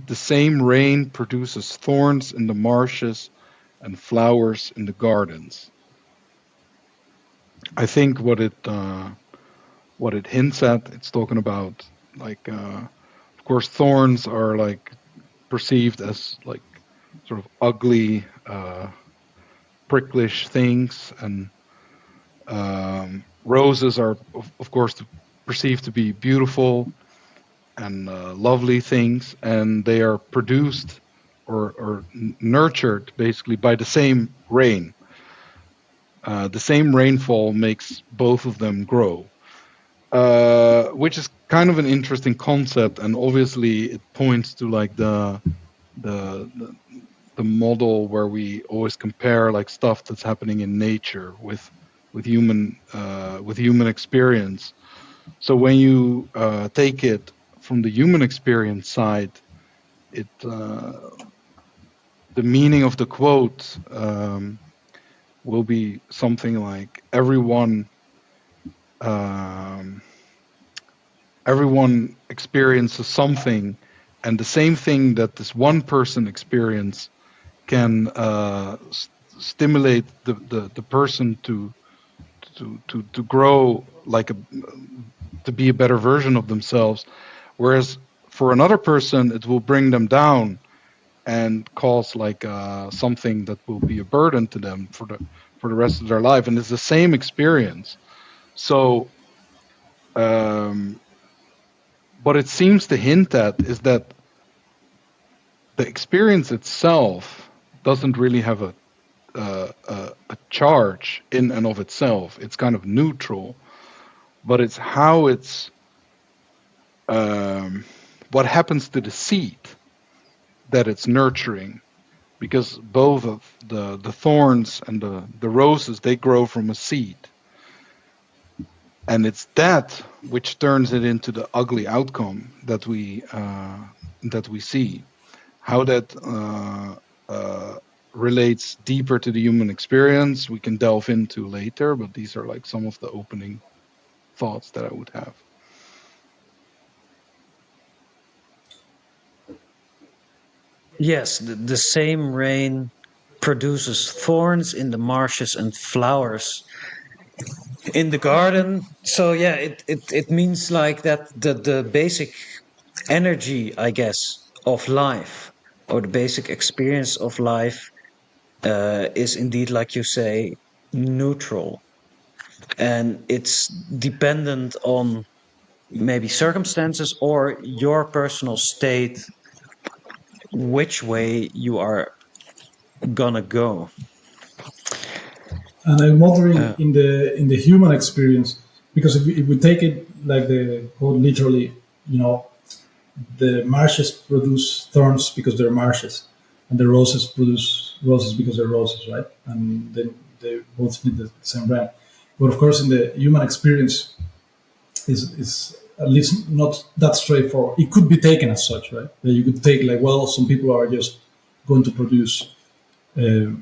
the same rain produces thorns in the marshes and flowers in the gardens. I think what it hints at, it's talking about like of course thorns are like perceived as like sort of ugly, pricklish things, and roses are of course perceived to be beautiful and lovely things, and they are produced or nurtured basically by the same rain. The same rainfall makes both of them grow, which is kind of an interesting concept, and obviously it points to like the the, the model where we always compare like stuff that's happening in nature with human experience. So when you take it from the human experience side, it the meaning of the quote will be something like um, everyone experiences something, and the same thing that this one person experience can stimulate the person to grow like a to be a better version of themselves, whereas for another person it will bring them down and cause like something that will be a burden to them for the rest of their life, and it's the same experience. So what it seems to hint at is that the experience itself doesn't really have a charge in and of itself. It's kind of neutral, but it's how it's what happens to the seed that it's nurturing, because both of the thorns and the roses, they grow from a seed, and it's that which turns it into the ugly outcome that we see. How that relates deeper to the human experience, we can delve into later, but these are like some of the opening thoughts that I would have. Yes, the same rain produces thorns in the marshes and flowers in the garden. So yeah, it means like that the basic energy, I guess, of life, or the basic experience of life, is indeed, like you say, neutral, and it's dependent on maybe circumstances or your personal state, which way you are gonna go. And I'm wondering Uh, in the human experience, because if we take it like the quote literally, you know, the marshes produce thorns because they're marshes, and the roses produce roses because they're roses, right? And then they both need the same brand. But of course, in the human experience, is at least not that straightforward. It could be taken as such, right? That you could take like, well, some people are just going to produce uh,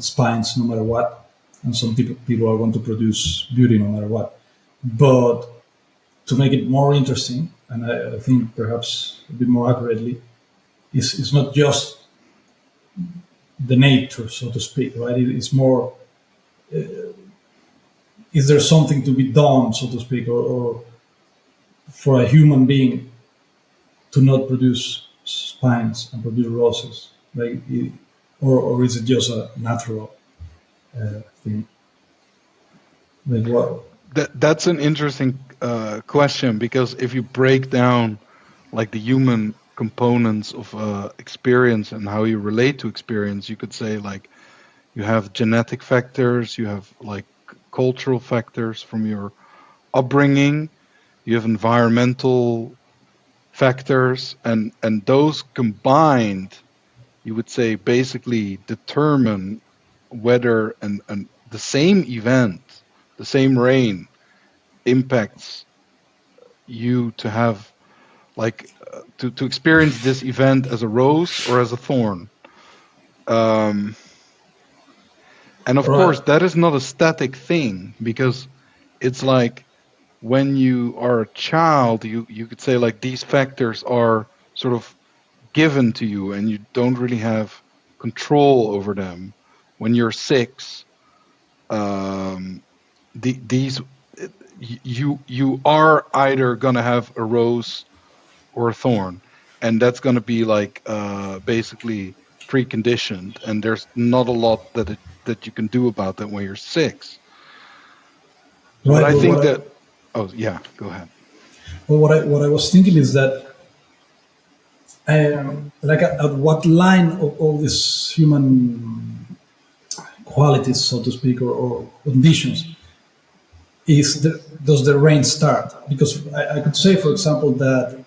spines no matter what, and some people are going to produce beauty no matter what. But to make it more interesting, and I think perhaps a bit more accurately, is not just the nature, so to speak, right? It's more, is there something to be done, so to speak, or for a human being to not produce spines and produce roses, like, or is it just a natural thing? Like what? That's an interesting question, because if you break down like the human components of experience and how you relate to experience, you could say like you have genetic factors, you have like cultural factors from your upbringing, you have environmental factors, and those combined, you would say, basically determine whether and the same event, the same rain impacts you to have like to experience this event as a rose or as a thorn. Um, and of Right. course, that is not a static thing, because it's like when you are a child, you could say like these factors are sort of given to you and you don't really have control over them. When you're 6, um, these you are either gonna have a rose or a thorn, and that's gonna be like basically preconditioned, and there's not a lot that you can do about that when you're 6. But Right. I But think that, oh yeah, go ahead. what I was thinking is that like at what line of all these human qualities, so to speak, or conditions does the rain start? Because I could say, for example, that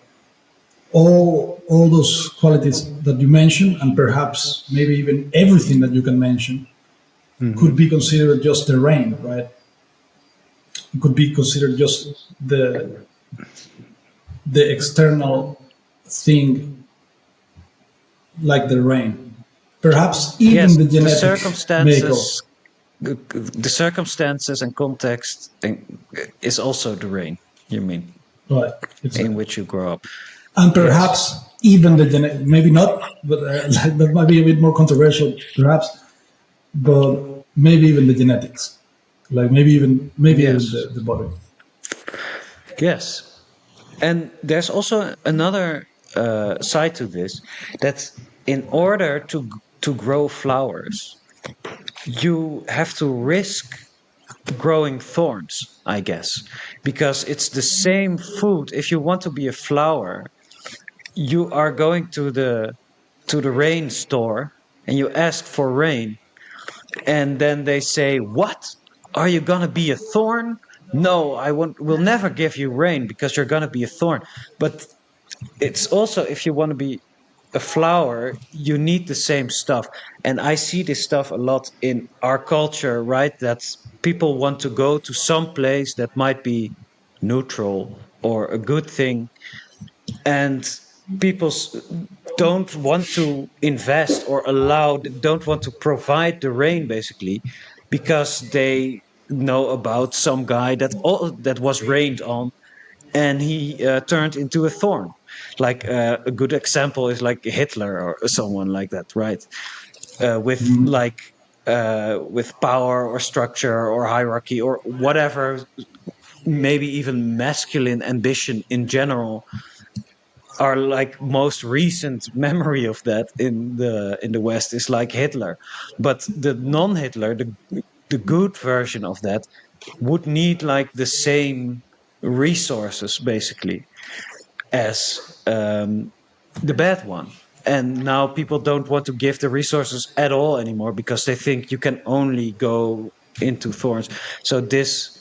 all those qualities that you mentioned, and perhaps maybe even everything that you can mention, Hmm. could be considered just the rain, right? It could be considered just the external thing, like the rain. Perhaps Yes, even the the genetic makeup. circumstances, the circumstances and context is also the rain. You mean Right, it's in which you grow up? and Yes, perhaps even the genetic, maybe not, but that might be a bit more controversial, perhaps. But maybe even the genetics, like maybe even yes, the body. yes. And there's also another side to this, that in order to grow flowers, you have to risk growing thorns, I guess, because it's the same food. If you want to be a flower, you are going to the rain store and you ask for rain, and then they say, "What? Are you gonna be a thorn? No, I won't. Will never give you rain because you're gonna be a thorn." But it's also, if you want to be a flower, you need the same stuff. And I see this stuff a lot in our culture, right? That people want to go to some place that might be neutral or a good thing, and people don't want to invest or allow, don't want to provide the rain, basically, because they know about some guy that was rained on, and he turned into a thorn. Like a good example is like Hitler or someone like that, right? With like with power or structure or hierarchy or whatever, maybe even masculine ambition in general, our like most recent memory of that in the West is like Hitler. But the non-Hitler, the good version of that, would need like the same resources, basically, as the bad one. And now people don't want to give the resources at all anymore because they think you can only go into thorns. So this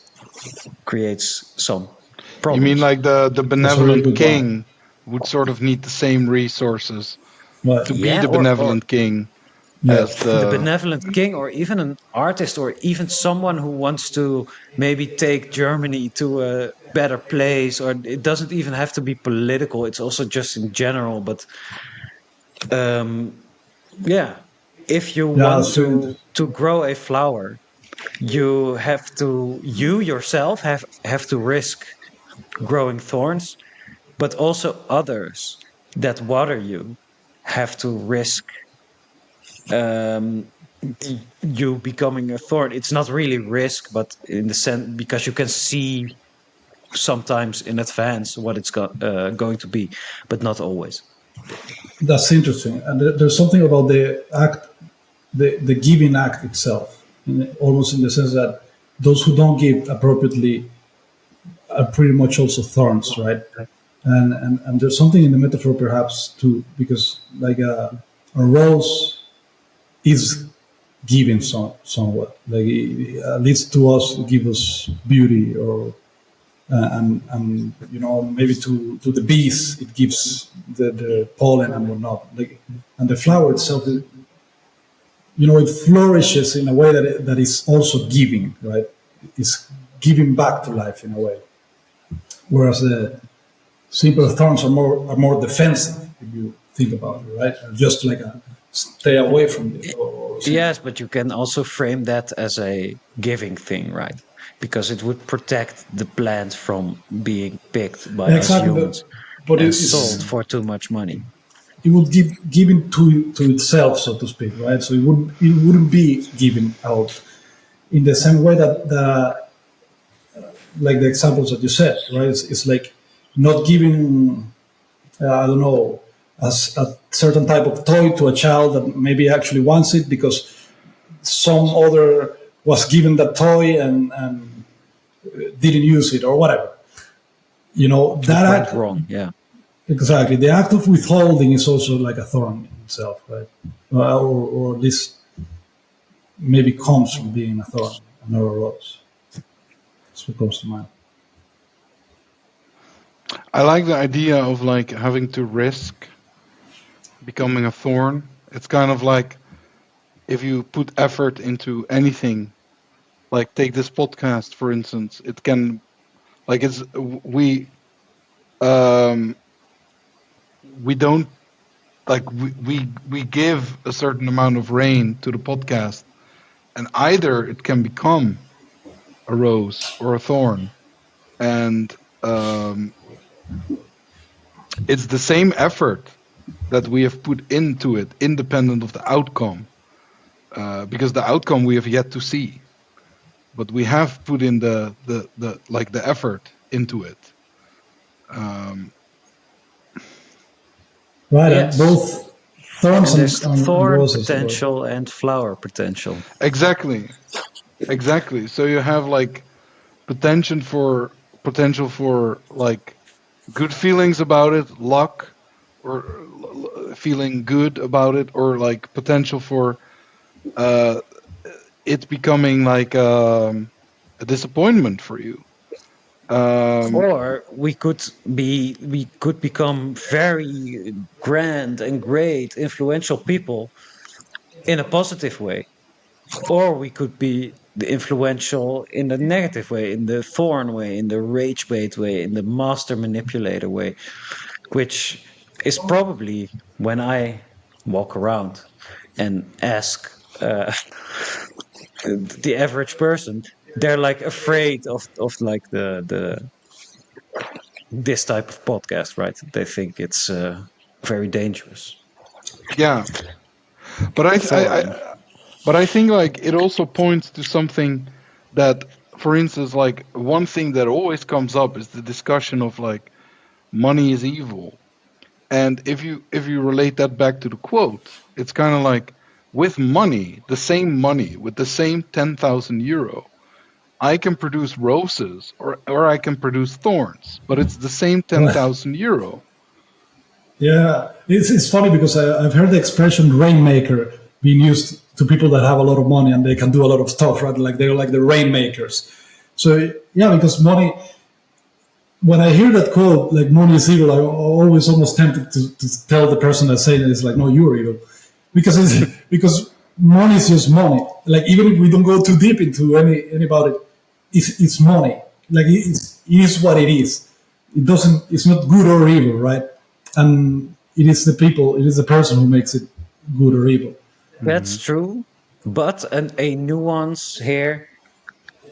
creates some You mean problems. like the That's a really benevolent good one. king would sort of need the same resources Right. to be Yeah, the or benevolent king Yeah. as the the. benevolent king, or even an artist, or even someone who wants to maybe take Germany to a better place. Or it doesn't even have to be political, it's also just in general. But um, yeah, if you Yeah, want that's very interesting. to grow a flower, you have to, you yourself have to risk growing thorns, but also others that water you have to risk um, you becoming a thorn. It's not really risk, but in the sense, because you can see sometimes in advance what it's going to be, but not always. That's interesting. And there's something about the act, the giving act itself, almost in the sense that those who don't give appropriately are pretty much also thorns, right? And there's something in the metaphor perhaps too, because like a rose is giving somewhat, like at least to us, it gives us beauty, or and maybe to the bees it gives the pollen and whatnot, like, and the flower itself, it flourishes in a way that is also giving, right? It's giving back to life in a way, whereas the simple thorns are more defensive, if you think about it, right? Just like a stay away from it, or something. Yes, but you can also frame that as a giving thing, right? Because it would protect the plant from being picked by us Exactly, but humans. but and it's sold for too much money. it would give given to itself, so to speak, right? So it wouldn't be given out in the same way that like the examples that you said, right? It's like not giving I don't know a certain type of toy to a child that maybe actually wants it because some other was given that toy and didn't use it or whatever. You know It that went act wrong. Yeah. exactly. The act of withholding is also like a thorn in itself, right? Or at least maybe comes from being a thorn, not a rose. That's what comes to mind. I like the idea of like having to risk becoming a thorn. It's kind of like if you put effort into anything, like take this podcast for instance, it can like it's um we don't like we give a certain amount of rain to the podcast, and either it can become a rose or a thorn, and it's the same effort that we have put into it independent of the outcome, because the outcome we have yet to see, but we have put in the like the effort into it. um Right, and Yes. both thorns And there's and thorn roses. Or, potential and flower potential. exactly, exactly, so you have like potential for like good feelings about it, luck, or feeling good about it, or like potential for uh it becoming like a disappointment for you. um Or we could become very grand and great, influential people in a positive way. Or we could be the influential in the negative way, in the thorn way, in the rage bait way, in the master manipulator way, which is probably when I walk around and ask the average person, they're like afraid of like the this type of podcast, right? They think it's very dangerous, yeah, but foreign. but I think like it also points to something that, for instance, like one thing that always comes up is the discussion of like money is evil. And if you relate that back to the quote, it's kind of like with money, the same money, with the same 10,000 euro, I can produce roses or I can produce thorns, but it's the same right. 10,000 euro. Yeah, it's funny because I've heard the expression rainmaker being used to people that have a lot of money and they can do a lot of stuff, right? Like they're like the rainmakers. So yeah, because money. When I hear that quote, like money is evil, I'm always almost tempted to tell the person that's saying it is like, no, you're evil, because because money is just money. Like even if we don't go too deep into any about it, it's money. Like it is what it is. It doesn't. It's not good or evil, right? And it is the people. It is the person who makes it good or evil. That's Hmm. true, but a nuance here.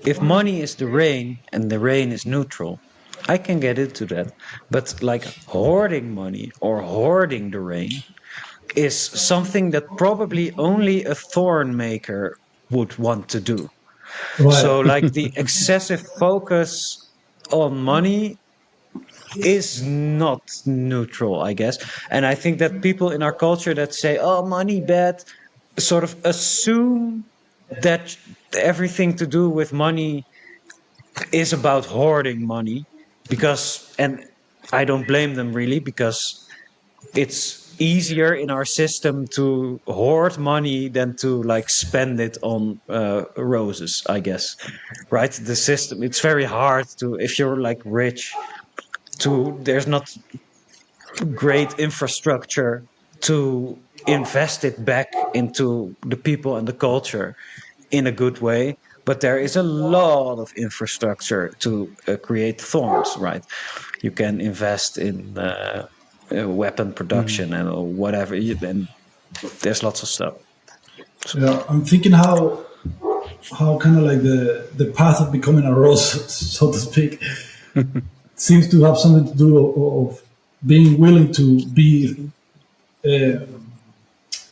If money is the rain and the rain is neutral, I can get into that. But like hoarding money or hoarding the rain is something that probably only a thorn maker would want to do. Right. So, like the excessive focus on money is not neutral, I guess. And I think that people in our culture that say, oh, money bad, sort of assume that everything to do with money is about hoarding money because, and I don't blame them really, because it's easier in our system to hoard money than to like spend it on roses, I guess. Right? The system, it's very hard to, if you're like rich, to, there's not great infrastructure to invest it back into the people and the culture in a good way. But there is a lot of infrastructure to create thorns, right? You can invest in weapon production and whatever, and there's lots of stuff. Yeah, I'm thinking how kind of like the path of becoming a rose, so to speak, seems to have something to do of being willing to be uh,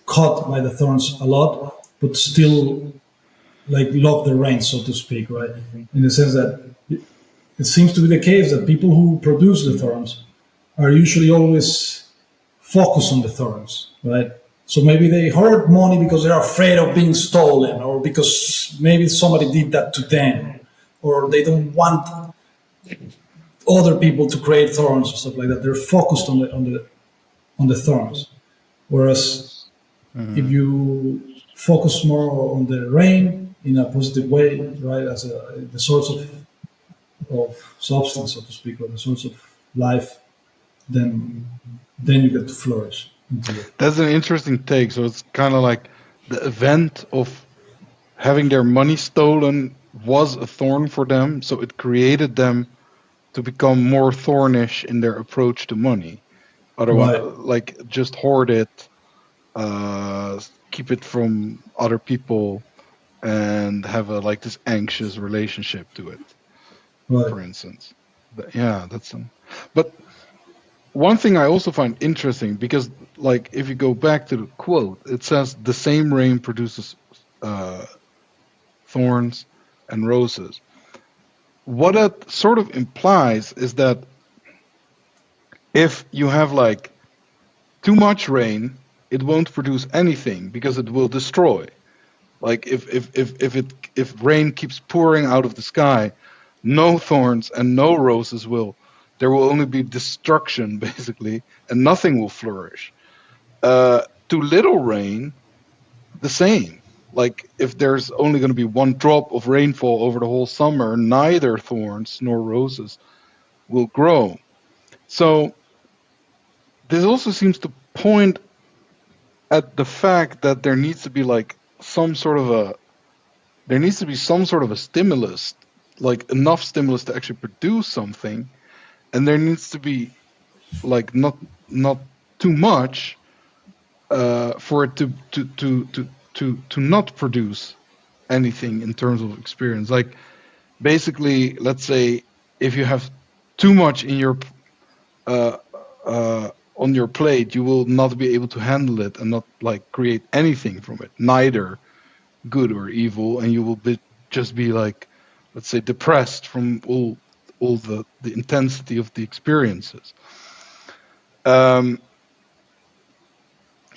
caught by the thorns a lot, but still like love the rain, so to speak, right? In the sense that it seems to be the case that people who produce the thorns are usually always focused on the thorns, right? So maybe they hoard money because they're afraid of being stolen, or because maybe somebody did that to them, or they don't want other people to create thorns or stuff like that. They're focused on the thorns. Whereas if Mhm. you focus more on the rain in a positive way, right, as the source of substance, so to speak, or the source of life, then you get to flourish into it. That's an interesting take. So it's kind of like the event of having their money stolen was a thorn for them, so it created them to become more thornish in their approach to money. Otherwise, Right, like just hoard it, keep it from other people, and have a like this anxious relationship to it. right. For instance, yeah, that's some. But one thing I also find interesting because, like, if you go back to the quote, it says the same rain produces uh, thorns and roses. What that sort of implies is that if you have like too much rain, it won't produce anything because it will destroy. Like if rain keeps pouring out of the sky, no thorns and no roses will. There will only be destruction basically, and nothing will flourish. Too little rain, the same. Like if there's only going to be one drop of rainfall over the whole summer, neither thorns nor roses will grow. So this also seems to point at the fact that there needs to be like some sort of a there needs to be some sort of a stimulus, like enough stimulus to actually produce something, and there needs to be like not too much for it to not produce anything in terms of experience. Like basically, let's say if you have too much in your uh, on your plate, you will not be able to handle it and not like create anything from it, neither good or evil, and you will just be like, let's say, depressed from all the intensity of the experiences. Um,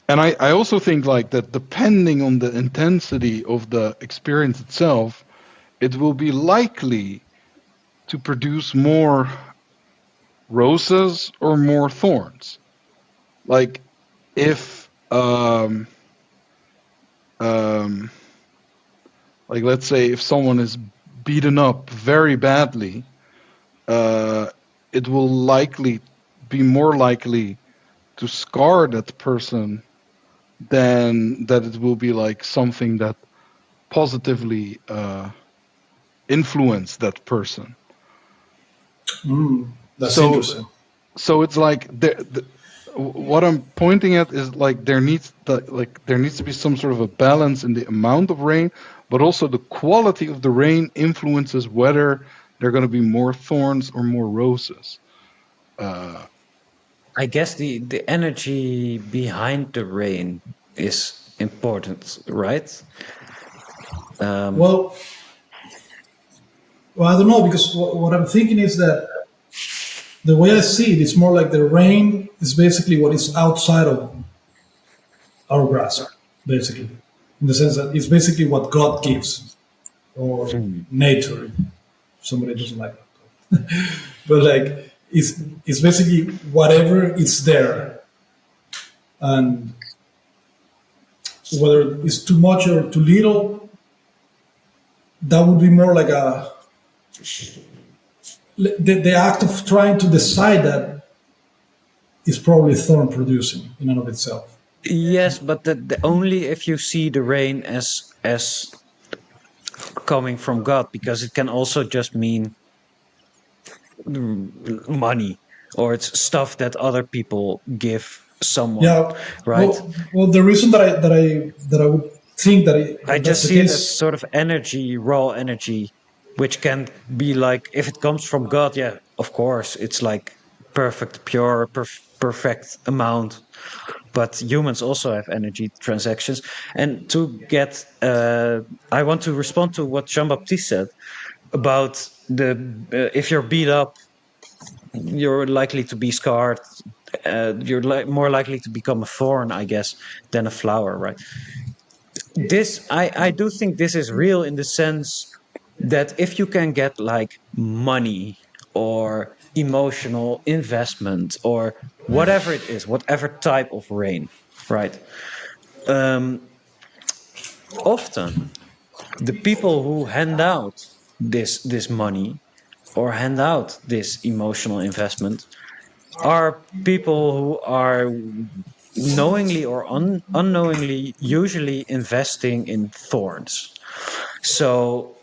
and I also think like that depending on the intensity of the experience itself, it will be likely to produce more roses or more thorns. Like if um like let's say if someone is beaten up very badly, uh it will likely be more likely to scar that person than that it will be like something that positively influence that person. That's So interesting. so it's like what I'm pointing at is like there needs to be some sort of a balance in the amount of rain, but also the quality of the rain influences whether there are going to be more thorns or more roses. Uh, I guess the energy behind the rain is important, right? Um, Well, I don't know because what I'm thinking is that the way I see it, it's more like the rain is basically what is outside of our grasp, basically, in the sense that it's basically what God gives or hmm. nature. If somebody doesn't like that, but like it's basically whatever is there, and whether it's too much or too little, that would be more like the act of trying to decide that is probably thorn producing in and of itself. Yes, but the only if you see the rain as coming from God, because it can also just mean money, or it's stuff that other people give someone, Yeah. right? Well, the reason that I would think I that that's just the see it as case. sort of energy, raw energy, which can be like, if it comes from God, yeah, of course, it's like perfect, pure, perfect amount. But humans also have energy transactions. And to get, I want to respond to what Jean Baptiste said about the if you're beat up, you're likely to be scarred. You're more likely to become a thorn, I guess, than a flower, right? This I do think this is real in the sense that if you can get like money or emotional investment or whatever it is, whatever type of rain, right? Um, Often the people who hand out this money or hand out this emotional investment are people who are knowingly or unknowingly usually investing in thorns. So,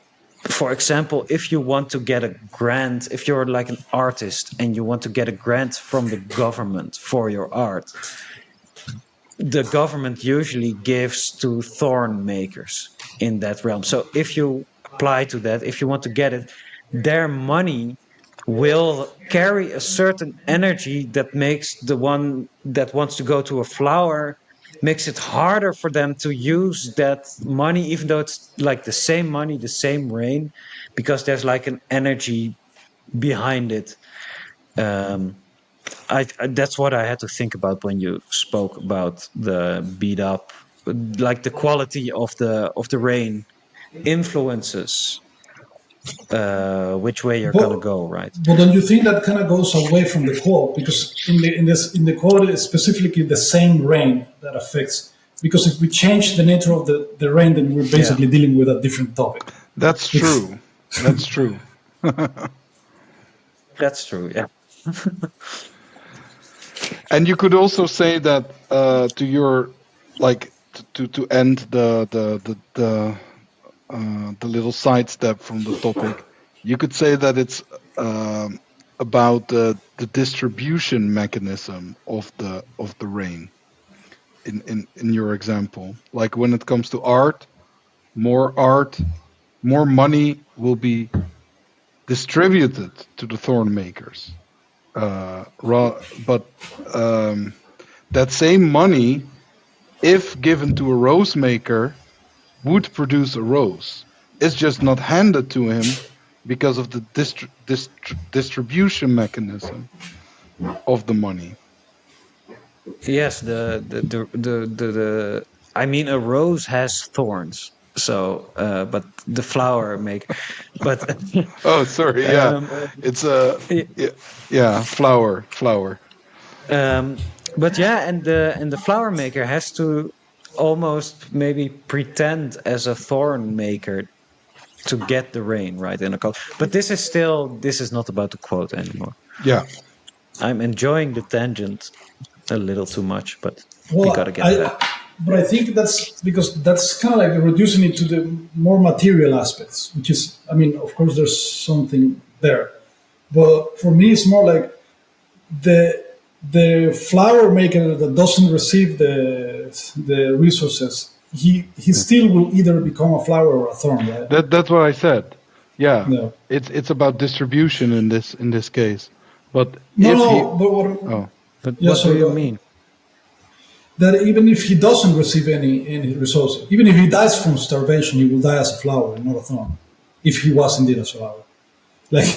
for example, if you want to get a grant, if you're like an artist and you want to get a grant from the government for your art, the government usually gives to thorn makers in that realm. So if you apply to that, if you want to get it, their money will carry a certain energy that makes the one that wants to go to a flower makes it harder for them to use that money, even though it's like the same money, the same rain, because there's like an energy behind it. um, that's what I had to think about when you spoke about the beat up, like the quality of the rain influences which way you're gonna But go, right? but don't you think that kind of goes away from the quote? Because in the quote it's specifically the same rain that affects. Because if we change the nature of the rain, then we're Yeah, basically dealing with a different topic. That's It's true. That's true. that's true. Yeah, And you could also say that to your like to end the little sidestep from the topic, you could say that it's about the distribution mechanism of the rain in your example. Like when it comes to art, more money will be distributed to the thorn makers. But that same money, if given to a rose maker, would produce a rose. It's just not handed to him because of the distribution mechanism of the money. yes. The I mean, a rose has thorns. So, but the flower make, but Oh, sorry. Yeah, um, it's a yeah, yeah flower. Um, but yeah, and the flower maker has to almost maybe pretend as a thorn maker to get the rain right in a quote. But this is not about the quote anymore. Yeah, I'm enjoying the tangent a little too much, but we gotta well, get back. but I think that's because that's kind of like reducing it to the more material aspects, which is, I mean, of course, there's something there, but for me, it's more like the the flower maker that doesn't receive the resources. He still will either become a flower or a thorn, right? that's what I said. Yeah, No, it's about distribution in this case. But no, if he no. But what? oh But Yeah, what do sorry. you mean? That even if he doesn't receive any resources, even if he dies from starvation, he will die as a flower, not a thorn. If he was indeed a flower, like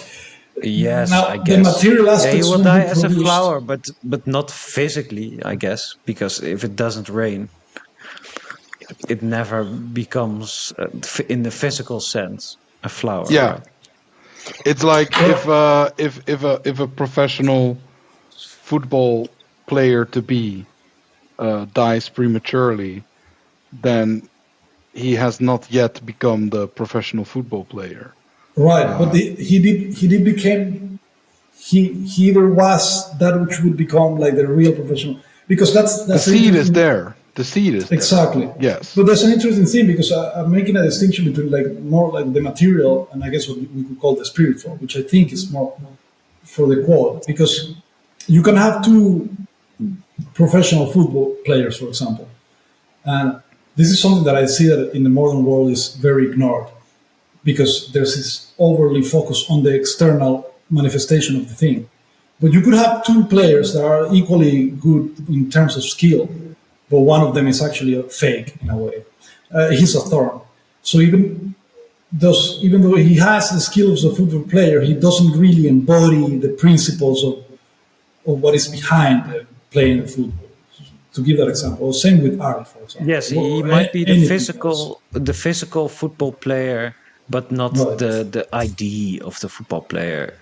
Yes, I now the guess. material Yeah, he aspects will will be die as a produced. flower, but not physically, I guess, because if it doesn't rain, it never becomes in the physical sense a flower, yeah, right? it's like Well, if a professional football player to be dies prematurely, then he has not yet become the professional football player. right, but Uh, he did became he either was that which would become like the real professional, because the that's the seed is interesting. there. The seed is there. Exactly. Yes. But there's an interesting thing because I'm making a distinction between like more like the material and I guess what we could call the spiritual, which I think is more for the quote, because you can have two professional football players, for example, and this is something that I see that in the modern world is very ignored because there's this overly focus on the external manifestation of the thing. But you could have two players that are equally good in terms of skill, but one of them is actually a fake in a way. He's a thorn. So even though he has the skills of a football player, he doesn't really embody the principles of what is behind playing football. To give that example, same with art, for example, Yes, he or might be anything else. the physical football player, but not Right, the ID of the football player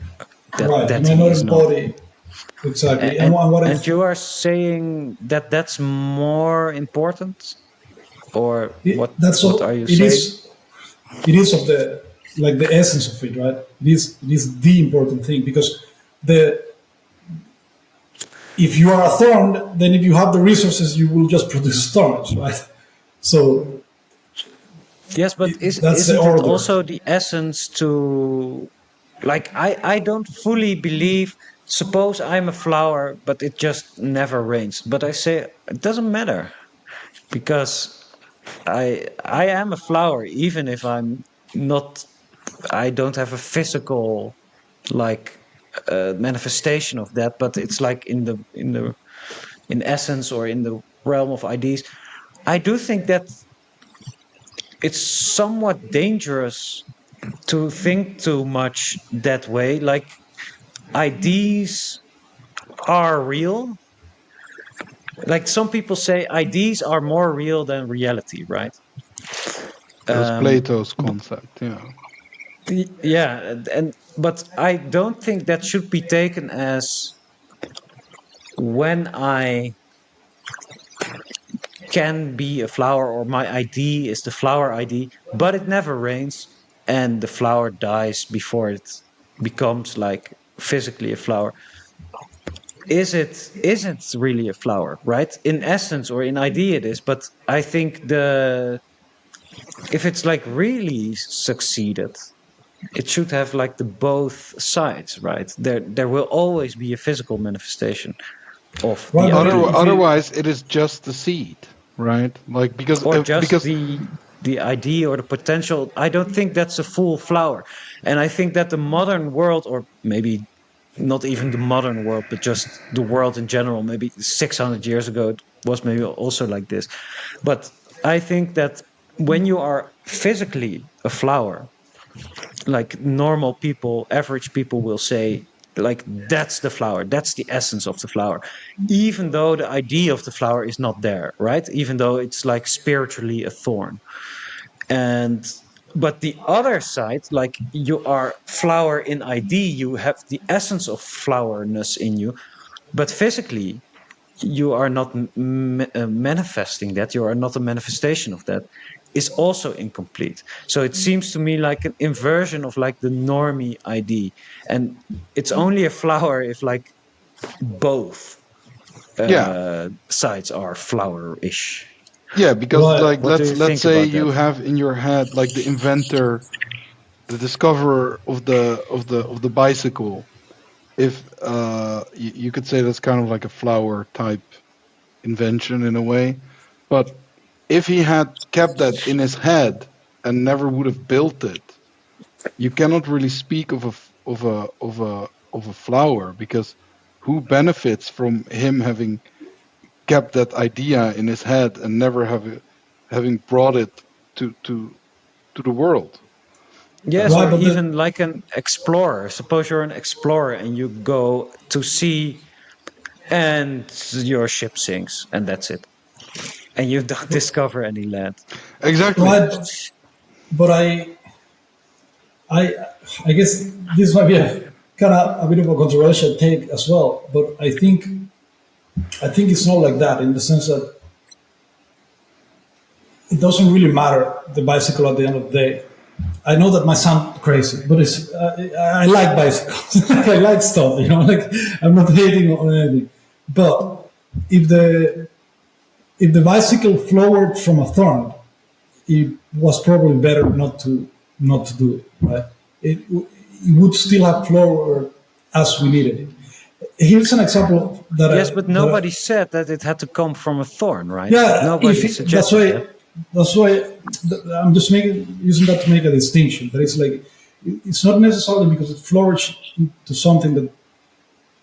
right. He that might he not is not. embody exactly. And And what I and you are saying that that's more important, or that's what all. are you saying? It is of the like the essence of it, right? It is the important thing because the if you are a thorn, then if you have the resources, you will just produce thorns, right? So Yes, but that's the isn't it order. also the essence to, like, I don't fully believe, suppose I'm a flower but it just never rains, but I say it doesn't matter because I am a flower even if I'm not, I don't have a physical, like, manifestation of that, but it's like in essence or in the realm of ideas. I do think that it's somewhat dangerous to think too much that way. Like, ideas are real. Like, some people say ideas are more real than reality, right? That was Um, Plato's concept. Yeah. yeah, and but I don't think that should be taken as when I can be a flower or my ID is the flower ID, but it never rains and the flower dies before it becomes like physically a flower. Is it really a flower, right? In essence or in idea it is, but I think the if it's like really succeeded, it should have like the both sides, right? There will always be a physical manifestation of Right, the but idea, if you Otherwise, it is just the seed, right? Like or just because the idea or the potential. I don't think that's a full flower. And I think that the modern world, or maybe not even the modern world, but just the world in general, maybe 600 years ago it was maybe also like this. But I think that when you are physically a flower, like normal people, average people will say, like, that's the flower, that's the essence of the flower, even though the idea of the flower is not there, right? Even though it's like spiritually a thorn. And but the other side, like, you are flower in ID, you have the essence of flowerness in you, but physically you are not manifesting that, you are not a manifestation of that, is also incomplete. So it seems to me like an inversion of like the normie ID, and it's only a flower if like both yeah, sides are flower-ish. yeah, because right, like What do you let's think say about that? you have in your head like the inventor, the discoverer of the bicycle. If you could say that's kind of like a flower type invention in a way, but if he had kept that in his head and never would have built it, you cannot really speak of a flower because who benefits from him having kept that idea in his head and never having brought it to the world? Yes, right. or But even like an explorer. Suppose you're an explorer and you go to sea and your ship sinks and that's it. And you don't discover any land. Exactly. right, but I, I guess this might be a kind of a bit of a controversial take as well. But I think it's not like that in the sense that it doesn't really matter the bicycle at the end of the day. I know that might sound crazy, but I like bicycles. I like stuff, Like I'm not hating on anything, but if the if the bicycle flowed from a thorn, it was probably better not to do it. Right? It would still have flowered as we needed it. Here's an example that Yes, I but that I, nobody said that it had to come from a thorn, right? yeah, if Nobody that's suggested that. why that's why I'm just using that to make a distinction. That it's like it's not necessarily because it flourished into something that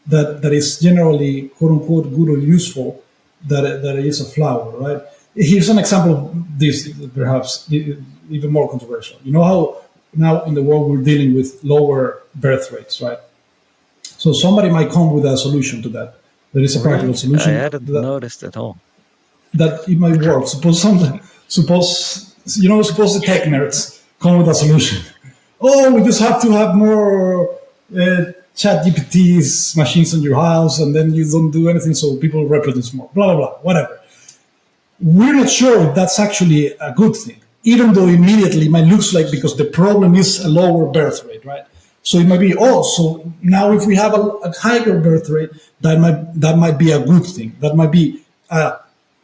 that is generally quote unquote good or useful, that is a flower, right? Here's an example of this, perhaps even more controversial. You know how now in the world we're dealing with lower birth rates, right? So somebody might come with a solution to that. There is a practical Really? I solution hadn't noticed at all. that it might work. Suppose the tech nerds come with a solution. Oh, we just have to have more chat GPTs machines in your house, and then you don't do anything, so people reproduce more. Blah blah blah. Whatever. We're not sure if that's actually a good thing, even though immediately it might looks like, because the problem is a lower birth rate, right? So it might be, oh, so now if we have a higher birth rate, that might be a good thing. That might be a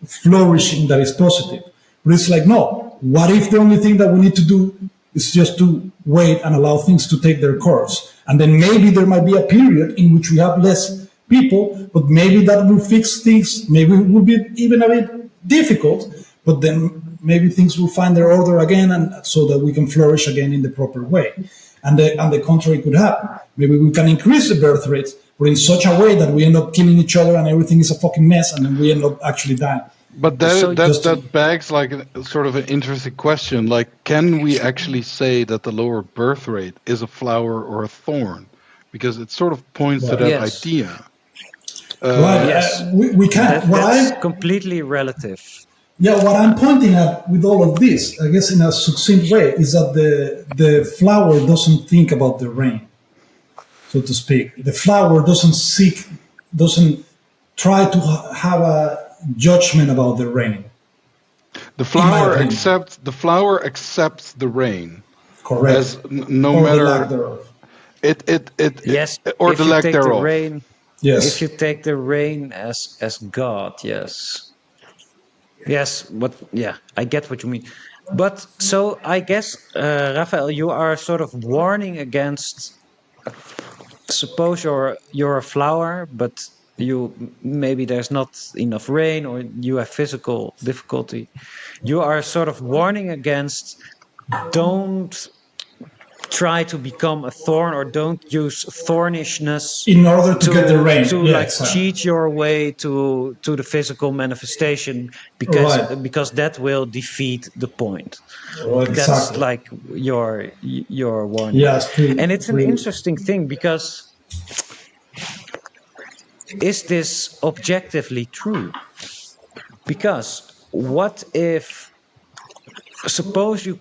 flourishing that is positive. But it's like, no. What if the only thing that we need to do is just to wait and allow things to take their course? And then maybe there might be a period in which we have less people, but maybe that will fix things. Maybe it will be even a bit difficult, but then maybe things will find their order again, and so that we can flourish again in the proper way. And the contrary could happen. Maybe we can increase the birth rates, but in such a way that we end up killing each other and everything is a fucking mess, and then we end up actually dying. But So that begs like sort of an interesting question. Like, can we actually say that the lower birth rate is a flower or a thorn? Because it sort of points to Right. that yes, idea. Right. yes, We can't. that's completely relative. Yeah, what I'm pointing at with all of this, I guess in a succinct way, is that the flower doesn't think about the rain, so to speak. The flower doesn't try to have a judgment about the rain, in my opinion. The flower accepts the rain as Correct. no Or the lack matter thereof. Yes, or the if you lack take the thereof. rain, if you Yes. take the rain as God, yes, yes, but yeah, I get what you mean. But so I guess, Raphael, you are sort of warning against. Suppose you're a flower, but maybe there's not enough rain, or you have physical difficulty. You are sort of warning against, don't try to become a thorn, or don't use thornishness In order to get the rain. to Yeah, like exactly. cheat your way to the physical manifestation, Right. because that will defeat the point. Right, That's exactly. like your warning. Yes, pretty, And it's an pretty. interesting thing, because is this objectively true? Because what if, suppose you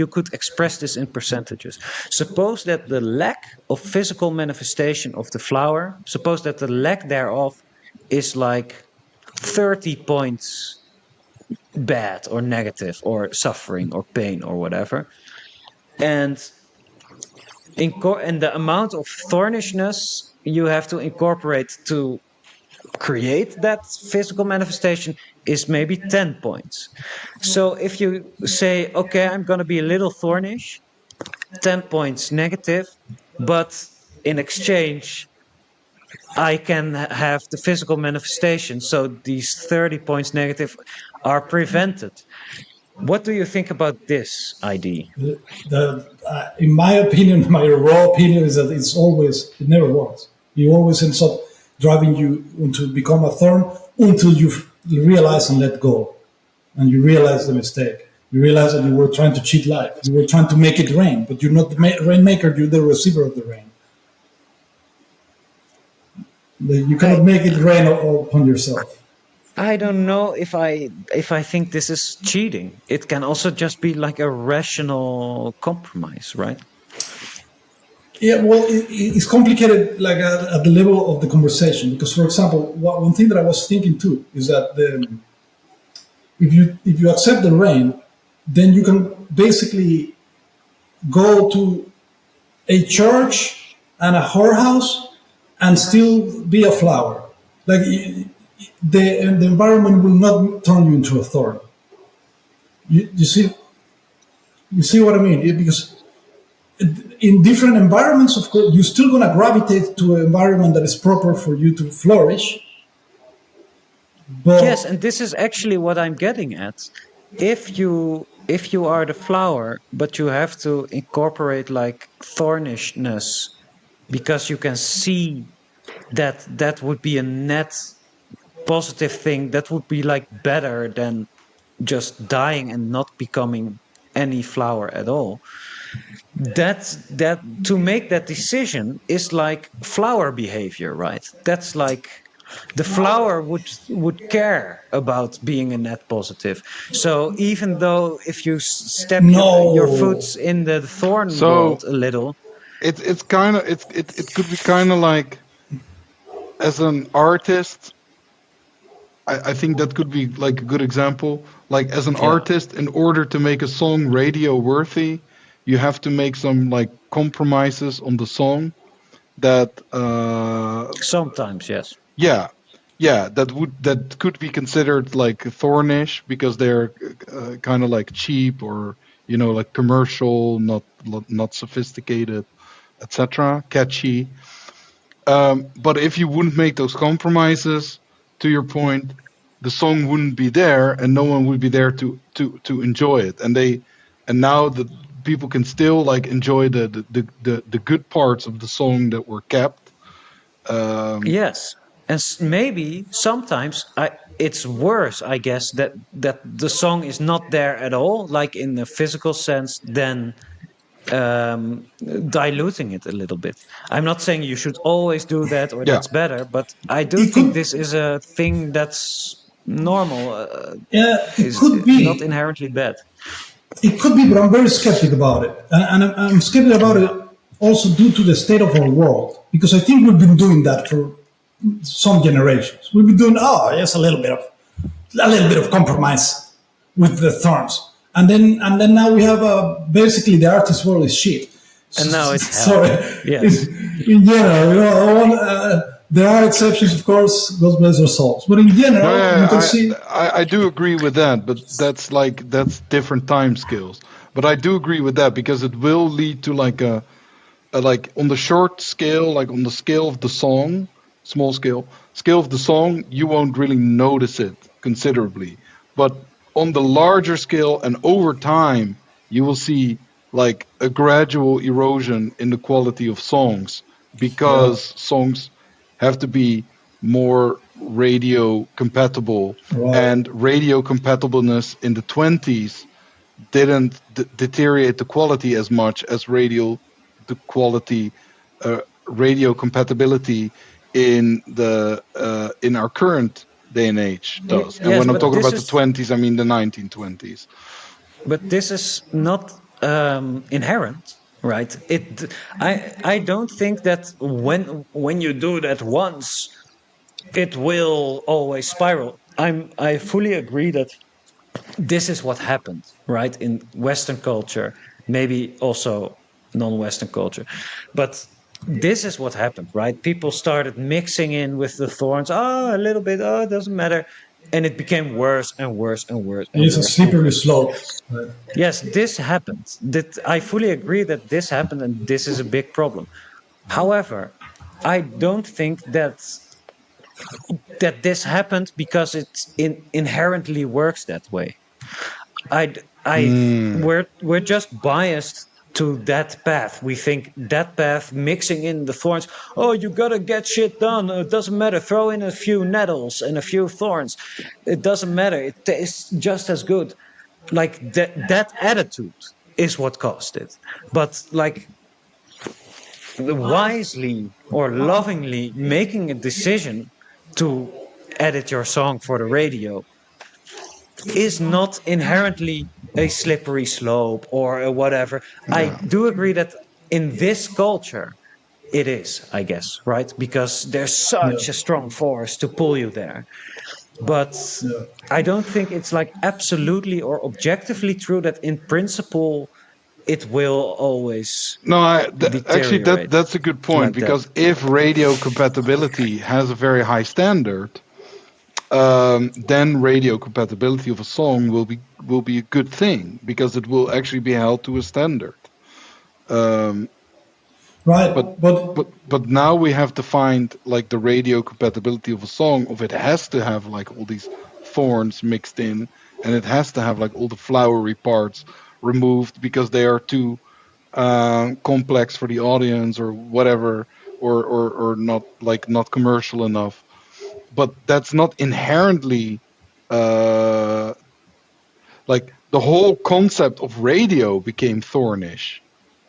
could express this in percentages. Suppose that the lack of physical manifestation of the flower, suppose that the lack thereof is like 30 points bad or negative or suffering or pain or whatever. And and the amount of thornishness you have to incorporate to create that physical manifestation is maybe 10 points. So if you say, okay, I'm going to be a little thornish, 10 points negative, but in exchange, I can have the physical manifestation. So these 30 points negative are prevented. What do you think about this idea? In my opinion, my raw opinion is that it never works. It always ends up driving you into become a thorn until you realize and let go, and you realize the mistake. You realize that you were trying to cheat life. You were trying to make it rain, but you're not the rainmaker. You're the receiver of the rain. You I cannot make it rain upon yourself. I don't know if I think this is cheating. It can also just be like a rational compromise, right? Yeah, well, it's complicated, like at the level of the conversation. Because, for example, one thing that I was thinking too is that if you accept the rain, then you can basically go to a church and a whorehouse and still be a flower. Like the environment will not turn you into a thorn. You see what I mean? Because in different environments, of course, you're still gonna gravitate to an environment that is proper for you to flourish. Yes, But and this is actually what I'm getting at. If you are the flower, but you have to incorporate like thornishness, because you can see that would be a net positive thing. That would be like better than just dying and not becoming any flower at all. That to make that decision is like flower behavior, right? That's like the flower would care about being a net positive. So even though if you step your foot No, in the thorn world So a little, it's kind of it could be kind of like, as an artist, I think that could be like a good example. Like, as an yeah, artist, in order to make a song radio worthy, you have to make some like compromises on the song that sometimes yes, yeah, yeah, that could be considered like thornish because they're kind of like cheap, or like commercial, not sophisticated, etc., catchy. But if you wouldn't make those compromises, to your point, the song wouldn't be there, and no one would be there to enjoy it. And now the people can still like enjoy the good parts of the song that were kept. Um, yes, and maybe sometimes it's worse, I guess, that the song is not there at all, like in the physical sense, than um, diluting it a little bit. I'm not saying you should always do that or yeah. that's better, but I do it think could. this is a thing that's normal, Yeah, it is could not be. inherently bad. It could be, but I'm very skeptic about it, and I'm skeptic about it also due to the state of our world, because I think we've been doing that for some generations. We've been doing just a little bit of compromise with the thorns, and then now we have basically the artist world is shit. And now it's So, hell. Yes. in general, there are exceptions, of course. God bless their souls, but in No, general, you can yeah, see. I do agree with that, but that's different time scales. But I do agree with that because it will lead to like like on the short scale, like on the scale of the song, small scale of the song, you won't really notice it considerably. But on the larger scale and over time, you will see like a gradual erosion in the quality of songs, Yeah, because songs have to be more radio compatible, right. and radio compatibleness in the 20s didn't deteriorate the quality as much as the quality radio compatibility in our current day and age does. And Yes, when I'm but talking this about the is 20s, I mean the 1920s. not inherent, right? I don't think that when you do that once, it will always spiral. I fully agree that this is what happened, right, in Western culture, maybe also non-Western culture, but this is what happened, right? People started mixing in with the thorns. Oh, a little bit. Oh, it doesn't matter, and it became worse and worse and worse and It's a worse and slippery worse. slope. Right? Yes, this happened. That I fully agree that this happened, and this is a big problem. However, I don't think that this happened because it inherently works that way. I Mm, we're just biased to that path. We think that path, mixing in the thorns. Oh, you gotta get shit done. It doesn't matter. Throw in a few nettles and a few thorns. It doesn't matter. It tastes just as good. Like that attitude is what caused it. But like wisely or lovingly making a decision to edit your song for the radio is not inherently a slippery slope or a whatever. I yeah. do agree that in this culture, it is, I guess, right? Because there's Yeah, such a strong force to pull you there. But yeah, I don't think it's like absolutely or objectively true that in principle it will always No, actually deteriorate that's a good point, like that. because if radio compatibility has a very high standard, then radio compatibility of a song will be a good thing because it will actually be held to a standard. Um, but right. But but now we have to find like the radio compatibility of a song, of it has to have like all these thorns mixed in, and it has to have like all the flowery parts removed because they are too complex for the audience or whatever. or not, like, not commercial enough. But that's not inherently uh like the whole concept of radio became thornish,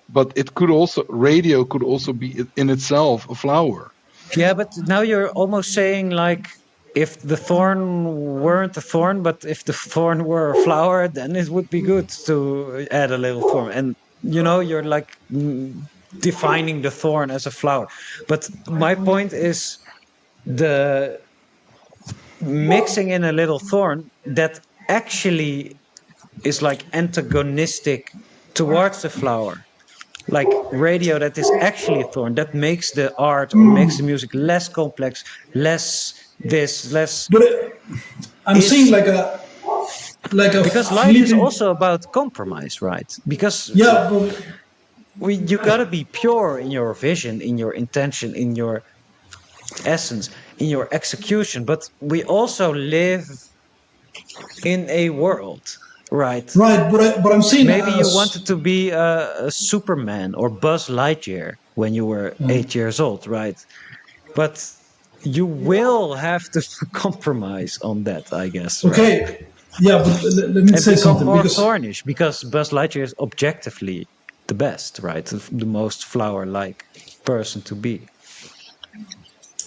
but it could also radio could also be in itself a flower. Yeah, but now you're almost saying like if the thorn weren't a thorn, but if the thorn were a flower, then it would be good to add a little thorn. And you're like defining the thorn as a flower. But my point is the mixing in a little thorn that actually is like antagonistic towards the flower, like radio that is actually a thorn, that makes the art or makes the music less complex, less this, less But I'm seeing is, like a because life is flipping. also about compromise, right? Because Yeah, but you got to be pure in your vision, in your intention, in your essence, in your execution, but we also live in a world, right? right. But I'm seeing Maybe you as wanted to be a Superman or Buzz Lightyear when you were 8 years old, right? But you will have to compromise on that, I guess, right? okay. Yeah, but let me And say become something more because thornish because Buzz Lightyear is objectively the best, right? The most flower-like person to be.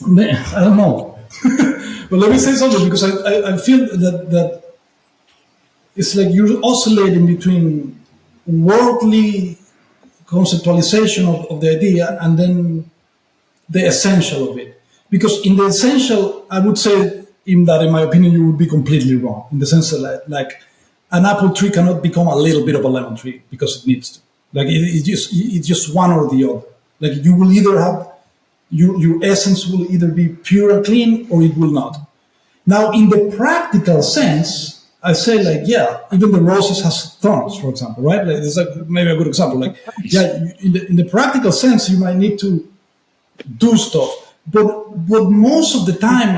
man, I don't know. But let me say something because I feel that it's like you're oscillating between worldly conceptualization of the idea and then the essential of it. Because in the essential, I would say in that, in my opinion, you would be completely wrong. In the sense that like an apple tree cannot become a little bit of a lemon tree because it needs to. Like it's just one or the other. Like you will either have your essence will either be pure and clean or it will not. Now, in the practical sense, I say like, yeah, even the roses has thorns, for example, right? Like, it's like maybe a good example. Like, yeah, in the practical sense, you might need to do stuff, but most of the time,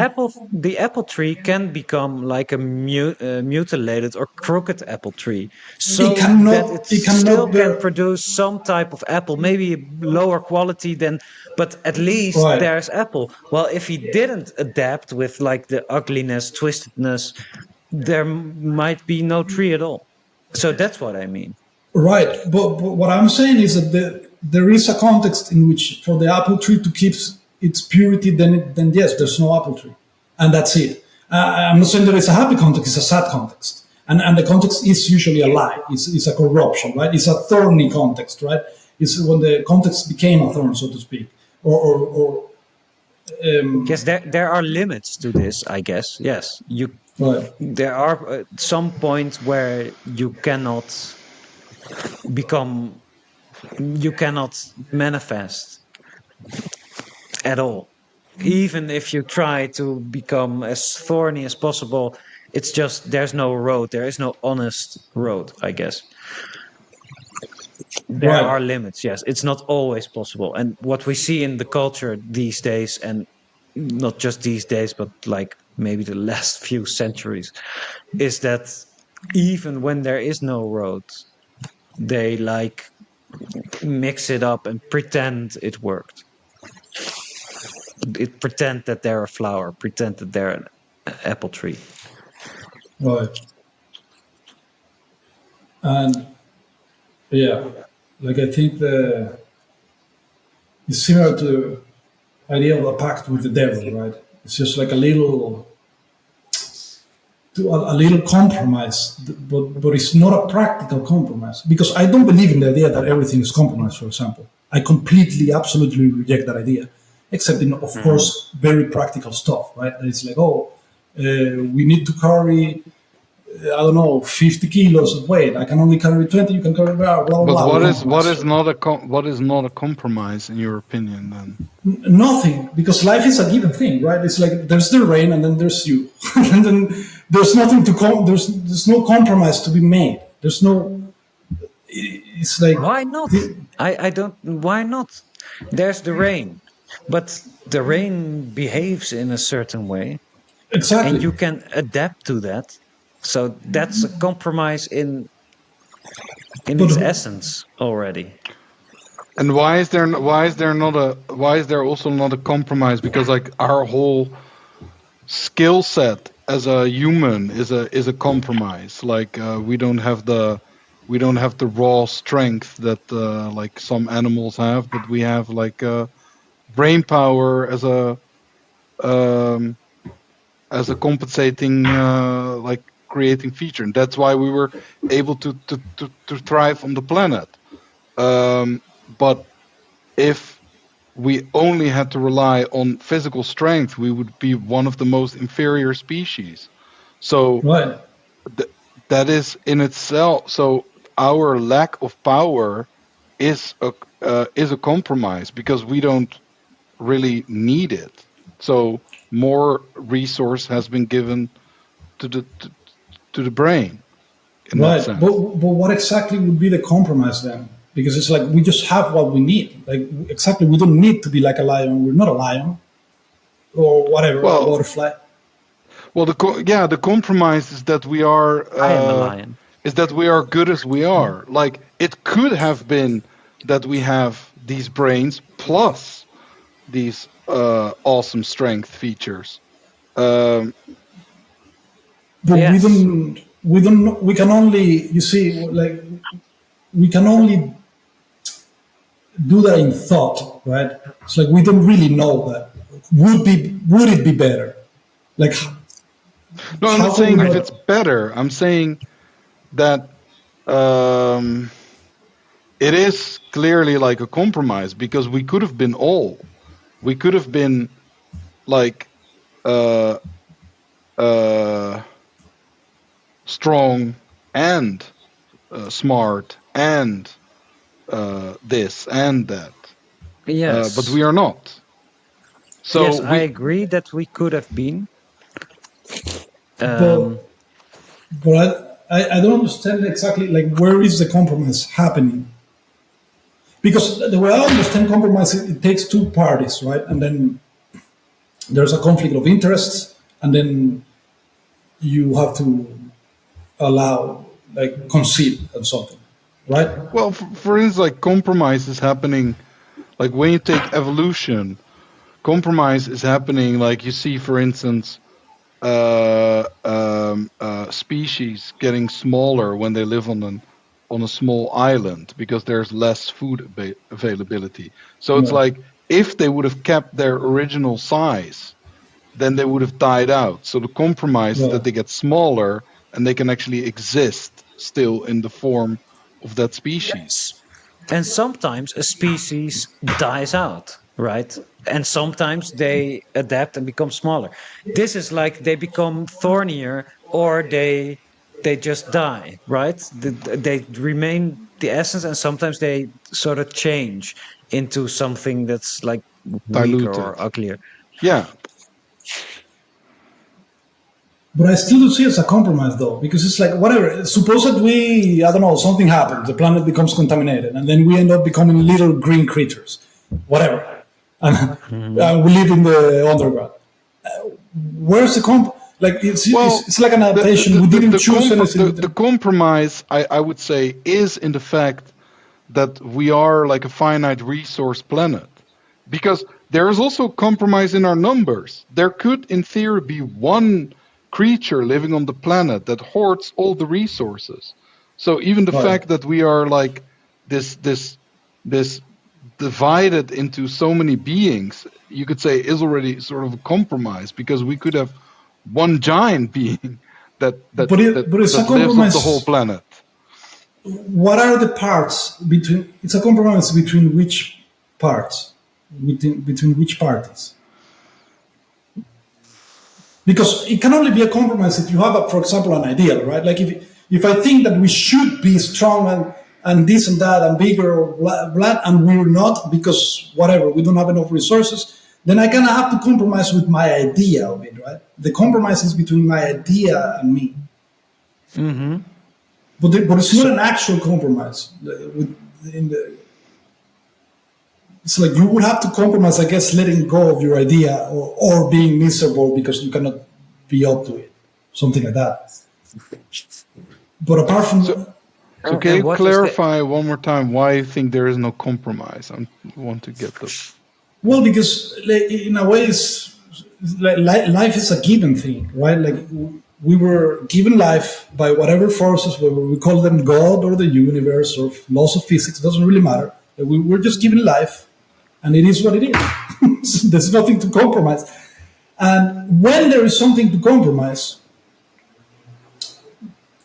The apple tree can become like a mutilated or crooked apple tree, it so that it cannot it still cannot can bear produce some type of apple, maybe lower quality than, but at least right, there's apple. Well, if he didn't adapt with like the ugliness, twistedness, there might be no tree at all. So that's what I mean. right. But what I'm saying is that there is a context in which for the apple tree to keep its purity, then yes, there's no apple tree, and that's it. I'm not saying that it's a happy context; it's a sad context, and the context is usually a lie. It's a corruption, right? It's a thorny context, right? It's when the context became a thorn, so to speak, or Yes, there are limits to this, I guess. Yes, right. there are some points where become you cannot manifest at all. Even if you try to become as thorny as possible, it's just there's no road. There is no honest road, I guess. There Right. are limits, yes. It's not always possible. And what we see in the culture these days, and not just these days, but like maybe the last few centuries, is that even when there is no road, they like mix it up and pretend it worked. It pretend that they're a flower, pretend that they're an apple tree. Right. And yeah, like I think it's similar to the idea of a pact with the devil, right? It's just like a little compromise, but it's not a practical compromise because I don't believe in the idea that everything is compromise. For example, I completely, absolutely reject that idea, except in, of Mhm. course, very practical stuff, right? It's like, oh, we need to carry I don't know, 50 kilos of weight. I can only carry 20. You can carry blah blah But blah. We compromise. what is not a compromise in your opinion then? Nothing, because life is a given thing, right? It's like there's the rain and then there's you, and then there's nothing to there's no compromise to be made. There's no. It's like Why not? I don't. Why not? There's the rain, but the rain behaves in a certain way, and exactly. you can adapt to that. So that's a compromise in But its essence already. And why is there also not a compromise? Because like our whole skill set as a human is a compromise. Like we don't have the raw strength that like some animals have, but we have like brain power um, as a compensating like creating feature, and that's why we were able to thrive on the planet. But if we only had to rely on physical strength, we would be one of the most inferior species. So Right. th- that is in itself. So our lack of power is a compromise because we don't really need it. So more resource has been given to to the brain in that Right. But sense. what exactly would be the compromise then? Because it's like we just have what we need. Like exactly, we don't need to be like a lion. We're not a lion or whatever, a Well, butterfly. well, yeah, the compromise I am a lion. is that we are good as we are. Like it could have been that we have these brains plus these awesome strength features. Um, But we Yes. don't. We don't. We can only. You see, like we can only do that in thought, right? It's like we don't really know that. Would it be better? Like no, I'm not how can we saying if know? it's better. I'm saying that um, it is clearly like a compromise because we could have been all. We could have been like uh, uh, strong and smart and this and that, but Yes. we are not. So Yes, I we agree that we could have been. But Um, I don't understand exactly like where is the compromise happening? Because the way I understand compromise, it takes two parties, right? And then there's a conflict of interests, and then you have to allow, like, concede on something, right? well, for instance, like compromise is happening. Like when you take evolution, compromise is happening. Like you see, for instance, species getting smaller when they live on a small island because there's less food availability. So it's Yeah, like if they would have kept their original size, then they would have died out. So the compromise is yeah. that they get smaller and they can actually exist still in the form of that species. yes. And sometimes a species dies out, right? And sometimes they adapt and become smaller. This is like they become thornier or they just die, right? They remain the essence and sometimes they sort of change into something that's like weaker Diluted. or uglier. Yeah. But I still do see it as a compromise, though, because it's like whatever. Suppose that we, I don't know, something happens, the planet becomes contaminated, and then we end up becoming little green creatures, whatever, and Mhm. we live in the underground. Where's the Like Well, it's like an adaptation. We didn't choose anything. the compromise I would say is in the fact that we are like a finite resource planet. Because there is also compromise in our numbers. There could, in theory, be one creature living on the planet that hoards all the resources. So even the Right. fact that we are like this divided into so many beings, you could say is already sort of a compromise because we could have one giant being But it's a that lives off the whole compromise. planet. What are the parts between? It's a compromise between which parts? Between which parties? Because it can only be a compromise if you have, for example, an ideal, right? Like if I think that we should be strong and this and that and bigger or blah, and we're not because whatever we don't have enough resources, then I kind of have to compromise with my idea of it, right? The compromise is between my idea and me, Mhm. but it's not So, an actual compromise. In the, it's like you would have to compromise, I guess, letting go of your idea or being miserable because you cannot be up to it, something like that. But apart So from, So can And you what is the clarify one more time why you think there is no compromise? I want to get the. Well, because like, in a way, life is a given thing, right? Like we were given life by whatever forces, whether we call them God or the universe or laws of physics, doesn't really matter. Like, we were just given life, and it is what it is. There's nothing to compromise. And when there is something to compromise,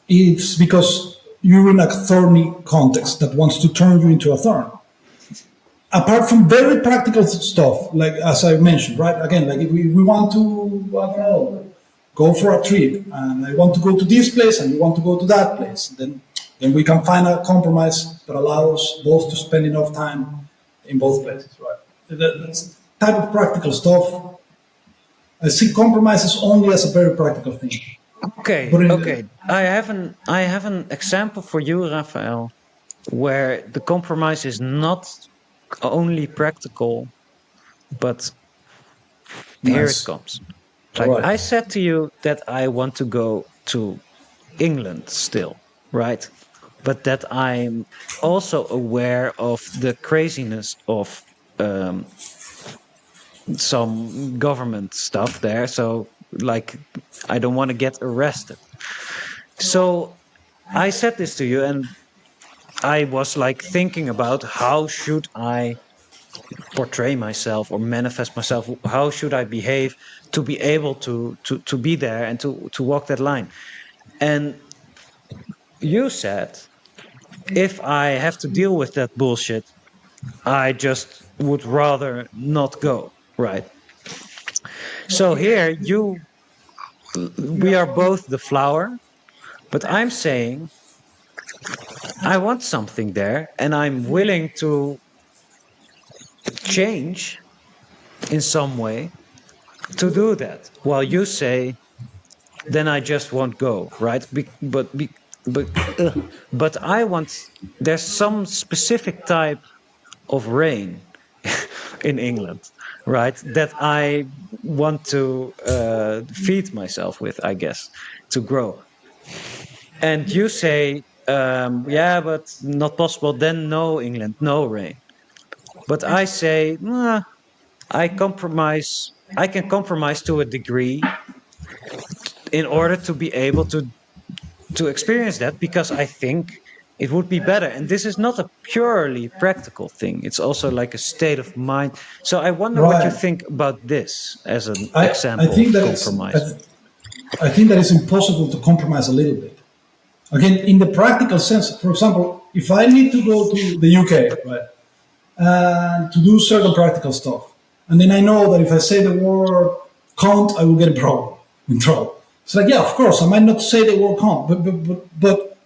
it's because you're in a thorny context that wants to turn you into a thorn. Apart from very practical stuff, like as I mentioned, right? Again, like if we want to, I don't know, go for a trip, and I want to go to this place, and you want to go to that place, then we can find a compromise that allows both to spend enough time in both places, right? That's type of practical stuff. I see compromises only as a very practical thing. But okay, in, okay. I have an example for you, Raphael, where the compromise is not only practical, but here it nice. comes. All Like right. I said to you that I want to go to England still, right? But that I'm also aware of the craziness of um, some government stuff there. So, like, I don't want to get arrested. So, I said this to you, and I was like thinking about how should I portray myself or manifest myself? How should I behave to be able to be there and to walk that line? And you said if I have to deal with that bullshit, I just would rather not go. Right. So here we are both the flower, but I'm saying I want something there and I'm willing to change in some way to do that. While you say, then I just won't go, right? But, but I want, there's some specific type of rain in England, right? That I want to feed myself with, I guess, to grow. And you say, yeah, but not possible. Then no England, no rain. But I say, nah, I compromise. I can compromise to a degree in order to be able to experience that because I think it would be better. And this is not a purely practical thing. It's also like a state of mind. So I wonder what you Right. think about this as an I example of think that compromise. I think that it's impossible to compromise a little bit. Again, in the practical sense, for example, if I need to go to the UK, right, and to do certain practical stuff, and then I know that if I say the word can't, I will get in trouble. It's like, yeah, of course, I might not say the word can't, but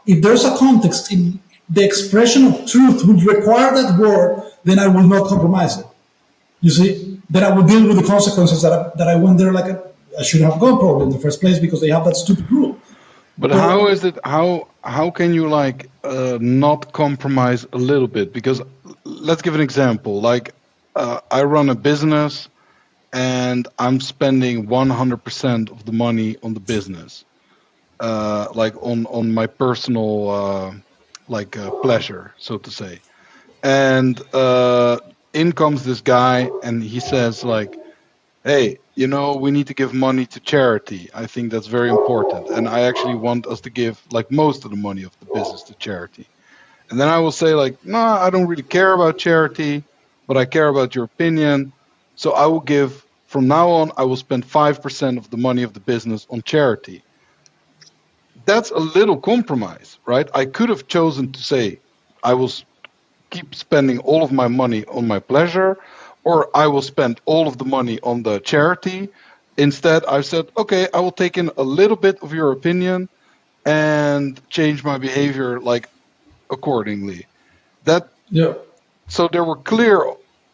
if there's a context in the expression of truth which require that word, then I will not compromise it. You see, then I will deal with the consequences that I went there like I should have gone probably in the first place because they have that stupid rule. But how But is it? How can you like not compromise a little bit? Because let's give an example. Like I run a business and I'm spending 100% of the money on the business, like on my personal pleasure, so to say. And in comes this guy, and he says like, "Hey, we need to give money to charity. I think that's very important, and I actually want us to give like most of the money of the business to charity." And then I will say like, "No, I don't really care about charity, but I care about your opinion. So I will give from now on. I will spend 5% of the money of the business on charity." That's a little compromise, right? I could have chosen to say, I will keep spending all of my money on my pleasure, or I will spend all of the money on the charity. Instead, I said, okay, I will take in a little bit of your opinion and change my behavior like accordingly. That yeah, so there were clear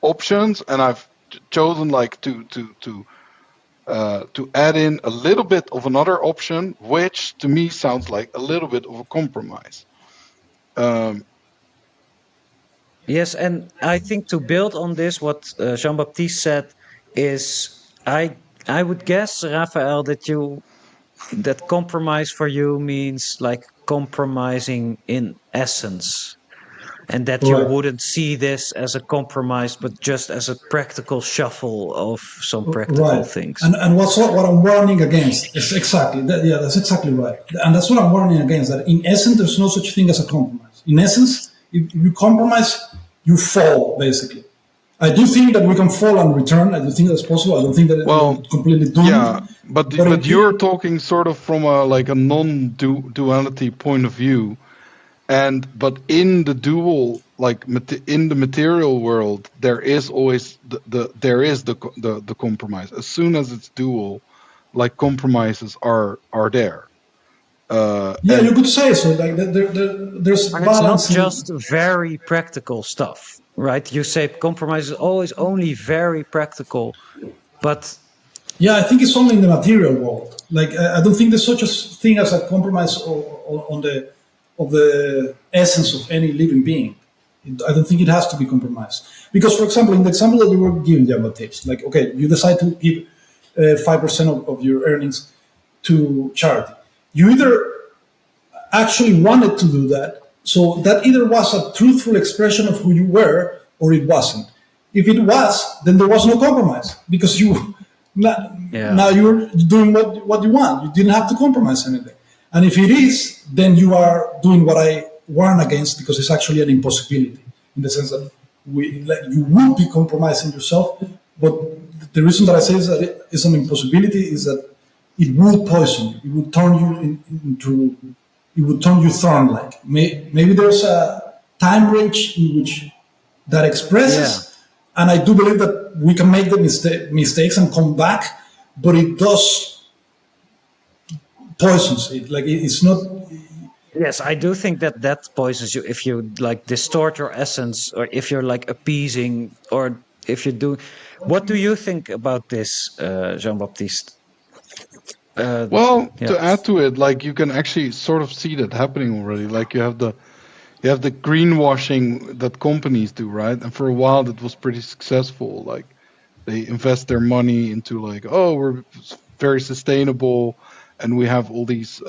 options, and I've chosen like to add in a little bit of another option, which to me sounds like a little bit of a compromise. Um, Yes, and I think to build on this, what Jean Baptiste said is, I would guess, Raphael, that you that compromise for you means like compromising in essence, and that you Right. wouldn't see this as a compromise but just as a practical shuffle of some practical Right. things. And what I'm warning against is exactly that. Yeah, that's exactly right. And that's what I'm warning against. That in essence, there's no such thing as a compromise. In essence, if you compromise, you fall basically. I do think that we can fall and return. I do think that's possible. I don't think that we're Well, completely yeah, doomed. But but you're talking sort of from a like a non-duality point of view, and but in the dual like in the material world, there is always there is the compromise. As soon as it's dual, like compromises are there. yeah, you And could say so. Like there's And it's not balance in. just very practical stuff, right? You say compromise is always only very practical, but Yeah, I think it's only in the material world. Like I don't think there's such a thing as a compromise on the of the essence of any living being. I don't think it has to be compromised because, for example, in the example that you were giving, Jamba tips, like okay, you decide to give 5% of your earnings to charity. You either actually wanted to do that. So that either was a truthful expression of who you were or it wasn't. If it was, then there was no compromise because you now yeah. you're doing what you want. You didn't have to compromise anything. And if it is, then you are doing what I warn against because it's actually an impossibility in the sense that like, you would be compromising yourself. But the reason that I say is that it is an impossibility is that it would poison you. It would turn you into it would turn you thorn like. Maybe there's a time range in which that Yeah. expresses, and I do believe that we can make the mistakes and come back, but it does poisons it. Like it's not. Yes, I do think that that poisons you if you like distort your essence or if you're like appeasing or if you do. What do you think about this, Jean Baptiste? Uh, well, yeah. to add to it, like you can actually sort of see that happening already. Like you have the greenwashing that companies do, right? And for a while that was pretty successful. Like they invest their money into like, oh, we're very sustainable and we have all these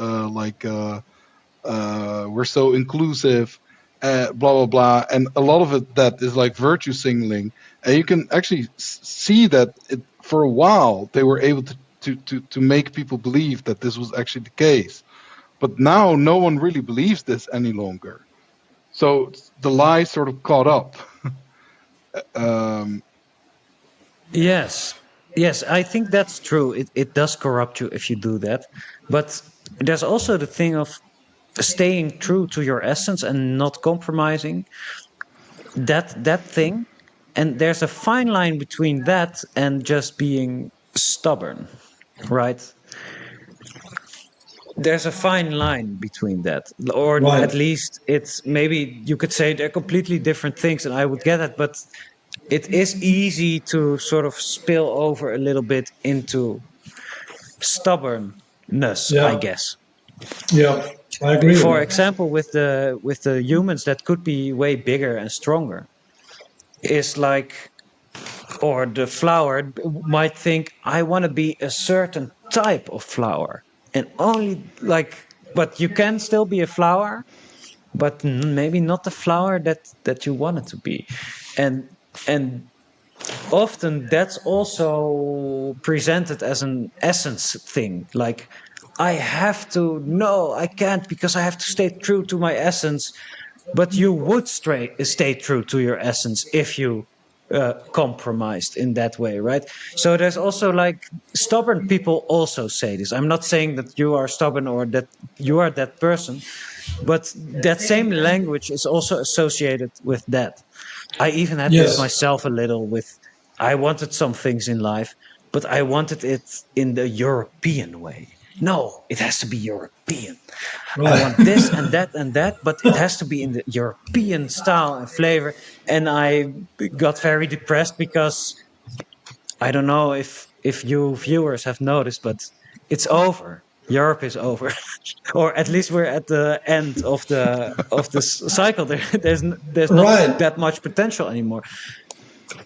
we're so inclusive, blah blah blah, and a lot of it that is like virtue signaling, and you can actually see that for a while they were able to make people believe that this was actually the case, but now no one really believes this any longer. So the lie sort of caught up. Um, Yes. Yes, I think that's true. It does corrupt you if you do that. But there's also the thing of staying true to your essence and not compromising that thing. And there's a fine line between that and just being stubborn, right? There's a fine line between that, or Right. at least it's maybe you could say they're completely different things, and I would get it, but it is easy to sort of spill over a little bit into stubbornness, I Yeah. guess. Yeah. I agree with For that. example, with the humans that could be way bigger and stronger, is like, or the flower might think, I want to be a certain type of flower, and only like, but you can still be a flower, but maybe not the flower that you want it to be, and often that's also presented as an essence thing, like I have to, no, I can't because I have to stay true to my essence, but you would stay true to your essence if you compromised in that way, right? So there's also like stubborn people also say this. I'm not saying that you are stubborn or that you are that person, but that same language is also associated with that. I even had this Yes. myself a little with, I wanted some things in life, but I wanted it in the European way. No, it has to be European. I Right. want this and that, but it has to be in the European style and flavor. And I got very depressed because I don't know if you viewers have noticed, but it's over. Europe is over, or at least we're at the end of this cycle. There's not Right. that much potential anymore.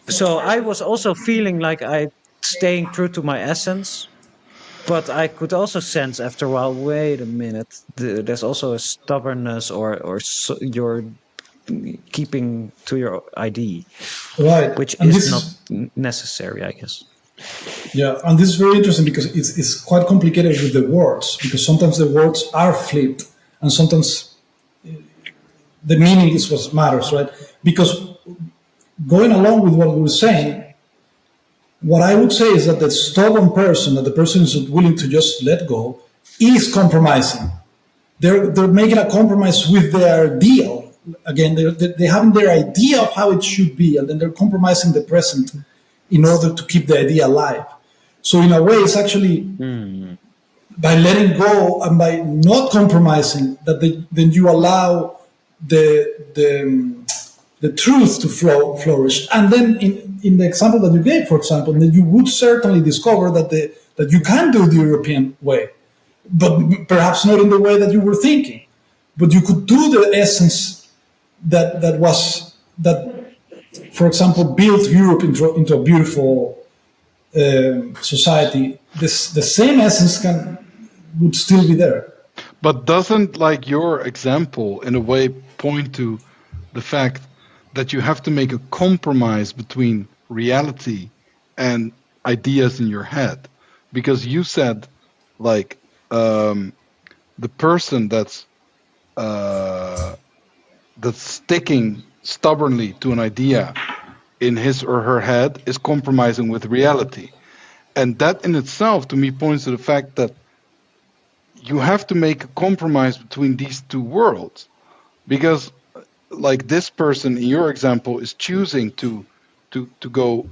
So I was also feeling like I staying true to my essence but I could also sense after a while, wait a minute, there's also a stubbornness or you're keeping to your ID, Right, which and is this not is necessary, I guess. yeah, and this is very interesting because it's quite complicated with the words because sometimes the words are flipped and sometimes the meaning is what matters, right? Because going along with what we were saying, what I would say is that the stubborn person, that the person is willing to just let go, is compromising. They're making a compromise with their ideal. Again, they having their idea of how it should be, and then they're compromising the present in order to keep the idea alive. So in a way, it's actually Hmm. by letting go and by not compromising that then you allow the truth to flourish. And then in the example that you gave, for example, then you would certainly discover that you can do the European way, but perhaps not in the way that you were thinking. But you could do the essence that, for example, built Europe into a beautiful society. The same essence can would still be there. But doesn't like your example in a way point to the fact that you have to make a compromise between reality and ideas in your head? Because you said like the person uh, that's sticking stubbornly to an idea in his or her head is compromising with reality. And that in itself to me points to the fact that you have to make a compromise between these two worlds, because like this person in your example is choosing to go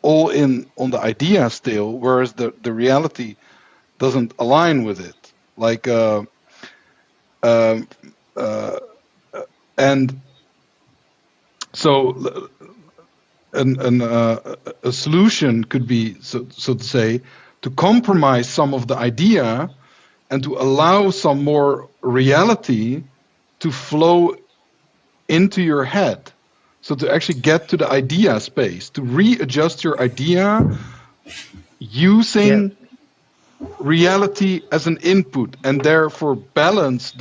all in on the idea still, whereas the reality doesn't align with it, like um, uh, and so a solution could be, so to say, to compromise some of the idea and to allow some more reality to flow into your head. So to actually get to the idea space, to readjust your idea Yeah. using reality as an input and therefore balance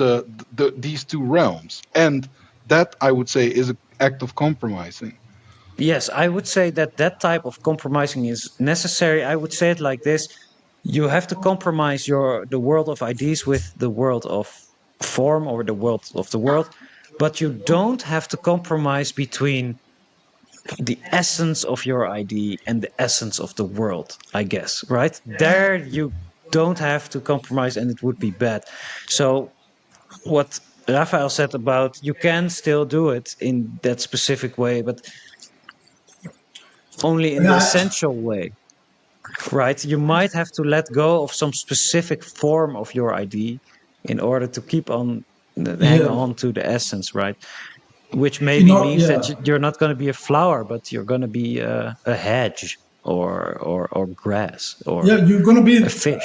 these two realms. And that I would say is an act of compromising. Yes, I would say that that type of compromising is necessary. I would say it like this: you have to compromise the world of ideas with the world of form or the world of the world, but you don't have to compromise between the essence of your idea and the essence of the world, I guess, right? There you don't have to compromise and it would be bad. So what Raphael said about you can still do it in that specific way, but only in the Yeah, essential way, right? You might have to let go of some specific form of your idea in order to keep on hang yeah. on to the essence, right? Which You maybe know, means that yeah, you're not going to be a flower, but you're going to be a hedge or grass or yeah. You're gonna a be fish.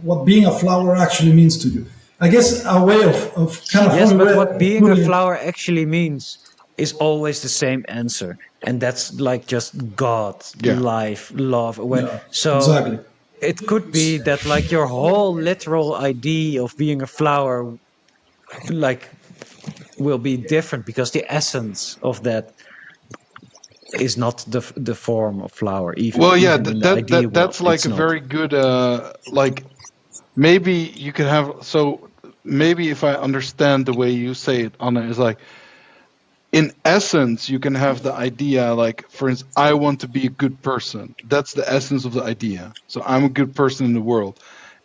what being a flower actually means to you. I guess a way of kind of Yes, funny but way what of being a putting it. flower actually means is always the same answer. And that's like just God, Yeah. life, love, away. Yeah, So exactly. it could be that like your whole literal idea of being a flower like will be different because the essence of that is not the form of flower, Well, yeah, even in the idea world. that's like It's a not. very good like maybe you could have, so maybe if I understand the way you say it, Anna, is like in essence you can have the idea like, for instance, I want to be a good person. That's the essence of the idea. So I'm a good person in the world.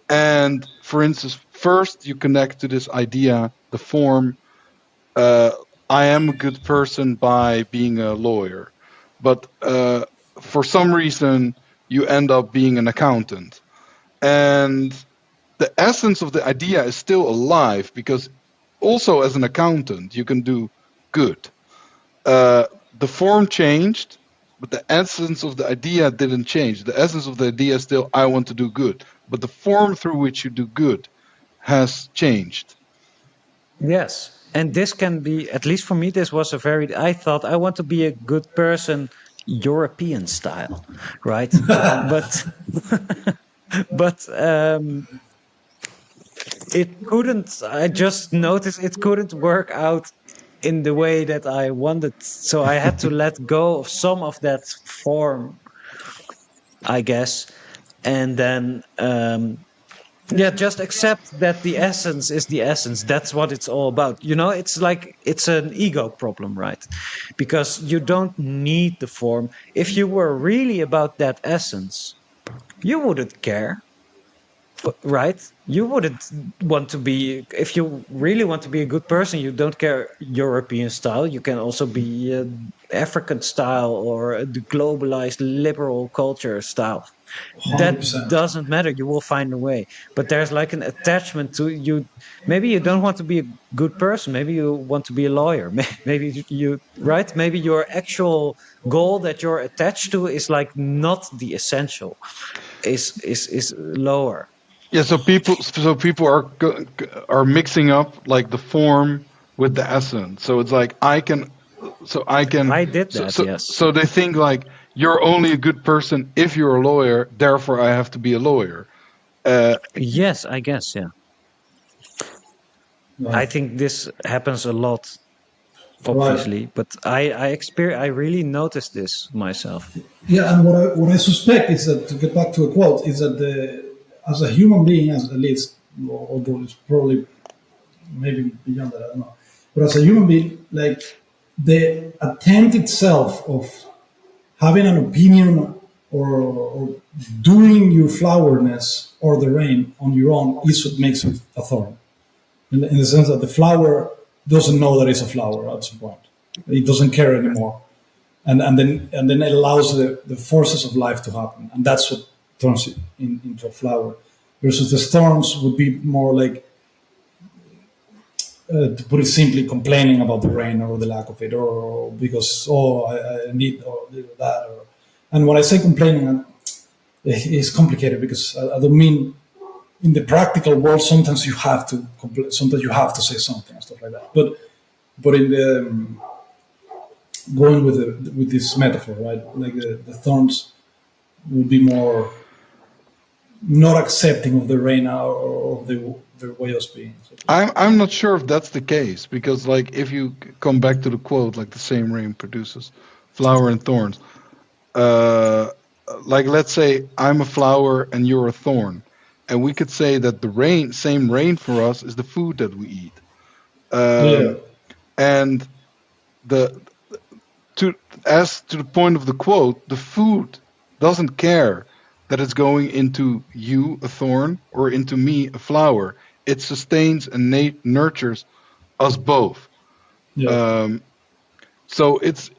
And for instance, first you connect to this idea, the form, uh, I am a good person by being a lawyer. But for some reason, you end up being an accountant. And the essence of the idea is still alive because also as an accountant, you can do good. The form changed, but the essence of the idea didn't change. The essence of the idea is still, I want to do good. But the form through which you do good has changed. Yes. And this can be, at least for me, this was a very, I thought I want to be a good person European style, right? But but it couldn't. I just noticed it couldn't work out in the way that I wanted. So I had to let go of some of that form, I guess, and then yeah, just accept that the essence is the essence. That's what it's all about. You know, it's like it's an ego problem, right? Because you don't need the form. If you were really about that essence, you wouldn't care, right? You wouldn't want to be, if you really want to be a good person, you don't care European style. You can also be African style or the globalized liberal culture style. That 100%. doesn't matter. You will find a way. But there's like an attachment to you. Maybe you don't want to be a good person. Maybe you want to be a lawyer. Maybe you, right? Maybe your actual goal that you're attached to is like not the essential, is lower. Yeah, so people are mixing up like the form with the essence. So it's like I can I did so that, so yes. so they think like you're only a good person if you're a lawyer, therefore I have to be a lawyer. Uh, Yes, I guess, yeah. I Right. think this happens a lot, Right. obviously, but I really noticed this myself. Yeah, and what I suspect is that, to get back to a quote, is that as a human being, as at least, although it's probably maybe beyond that, I don't know, but as a human being, like the attempt itself of having an opinion or doing your flowerness or the rain on your own is what makes it a thorn. In the sense that the flower doesn't know that it's a flower at some point. It doesn't care anymore. And then it allows the forces of life to happen. And that's what turns it into a flower. Versus the storms would be more like, to put it simply, complaining about the rain or the lack of it, or because, oh, I need or that. And when I say complaining, it's complicated because I don't mean in the practical world. Sometimes you have to sometimes you have to say something and stuff like that. But in the going with this metaphor, right? Like the thorns will be more not accepting of the rain or of the way of being. So to speak. I'm not sure if that's the case because like if you come back to the quote, like the same rain produces flower and thorns. Uh, like let's say I'm a flower and you're a thorn, and we could say that the same rain for us is the food that we eat. Yeah, And the to as to the point of the quote, the food doesn't care that it's going into you, a thorn, or into me, a flower. It sustains and nurtures us both. yeah, Um, so it's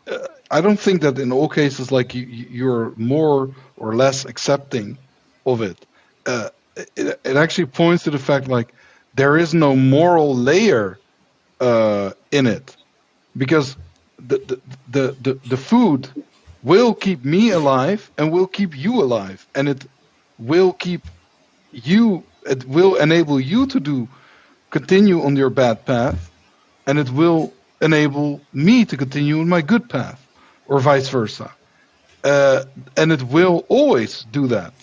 I don't think that in all cases like you're more or less accepting of it. Uh, it actually points to the fact like there is no moral layer in it because the food will keep me alive and will keep you alive and will keep it will enable you to do continue on your bad path and it will enable me to continue on my good path or vice versa. uh, and it will always do that.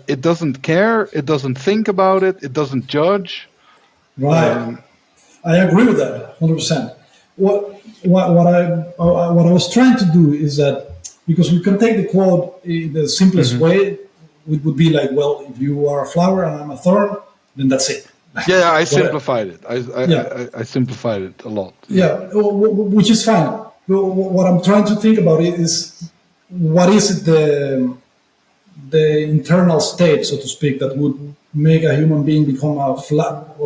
It doesn't care, it doesn't think about it, it doesn't judge. right. um, I agree with that 100%. What I was trying to do is that, because we can take the quote in the simplest mhm. way, it would be like, well, if you are a flower and I'm a thorn, then that's it. Yeah, I What? simplified it. Yeah, I simplified it a lot. Yeah. yeah, which is fine. What I'm trying to think about is what is it the internal state, so to speak, that would make a human being become a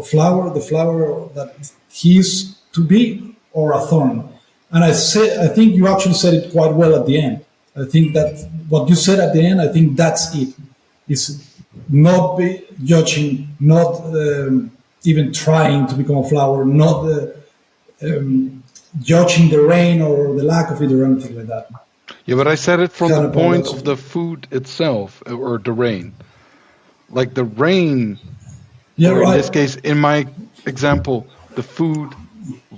flower, the flower that he is to be, or a thorn. And I think you actually said it quite well at the end. I think that what you said at the end, I think that's it. Is not be judging, not even trying to become a flower, not judging the rain or the lack of it or anything like that. Yeah, but I said it from the Kind of point of paradoxical. the food itself or the rain. Like the rain, Yeah, or in this right, case, in my example, the food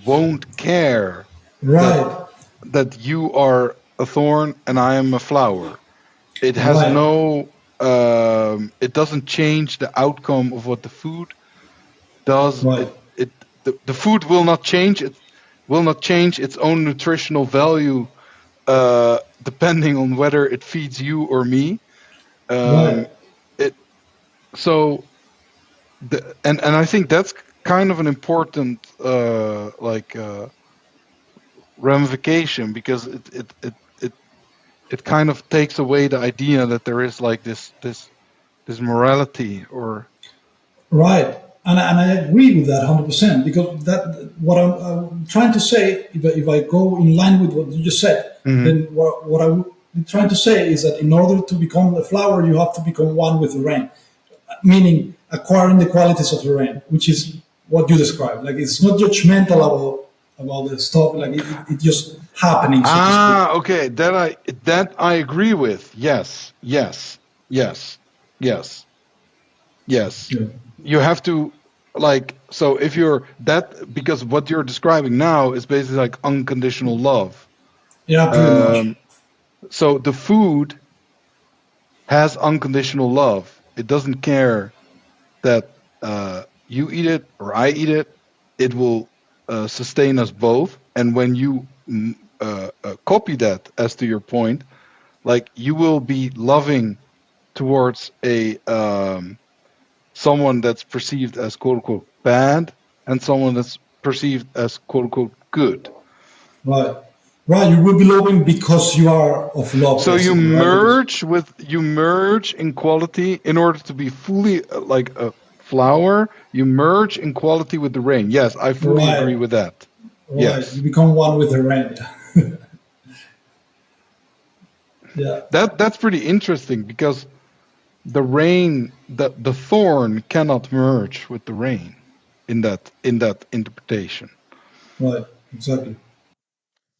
won't care that right. you are a thorn and I am a flower. It has Right, no. It doesn't change the outcome of what the food does. right, The food will not change. It will not change its own nutritional value depending on whether it feeds you or me. right, It so and I think that's kind of an important ramification because it kind of takes away the idea that there is like this morality or right. And I agree with that 100% because that what I'm trying to say, if I go in line with what you just said, Mhm. then what I would be trying to say is that in order to become a flower, you have to become one with the rain, meaning acquiring the qualities of the rain, which is what you described. Like it's not judgmental about the stuff. Like it just happening, so to speak. Okay, that I agree with. Yes, yes, yes, yes, yes. Yeah, You have to like so if you're that because what you're describing now is basically like unconditional love. yeah, pretty much. Um, so the food has unconditional love. It doesn't care that you eat it or I eat it. It will sustain us both. And when you copy that, as to your point, like you will be loving towards a someone that's perceived as quote unquote bad and someone that's perceived as quote unquote good. Right, right. You will be loving because you are of love, So you basically, right? Because merge in quality in order to be fully like a flower. You merge in quality with the rain. Yes, I fully agree right, with that. right. You Yes, become one with the rain. Yeah, that's pretty interesting because the rain, the thorn cannot merge with the rain in that interpretation. right. Exactly.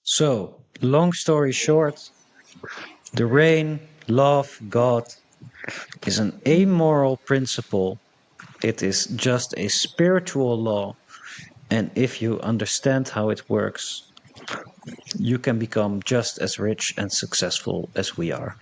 So, long story short, the rain, love, God, is an amoral principle. It is just a spiritual law. And if you understand how it works, you can become just as rich and successful as we are.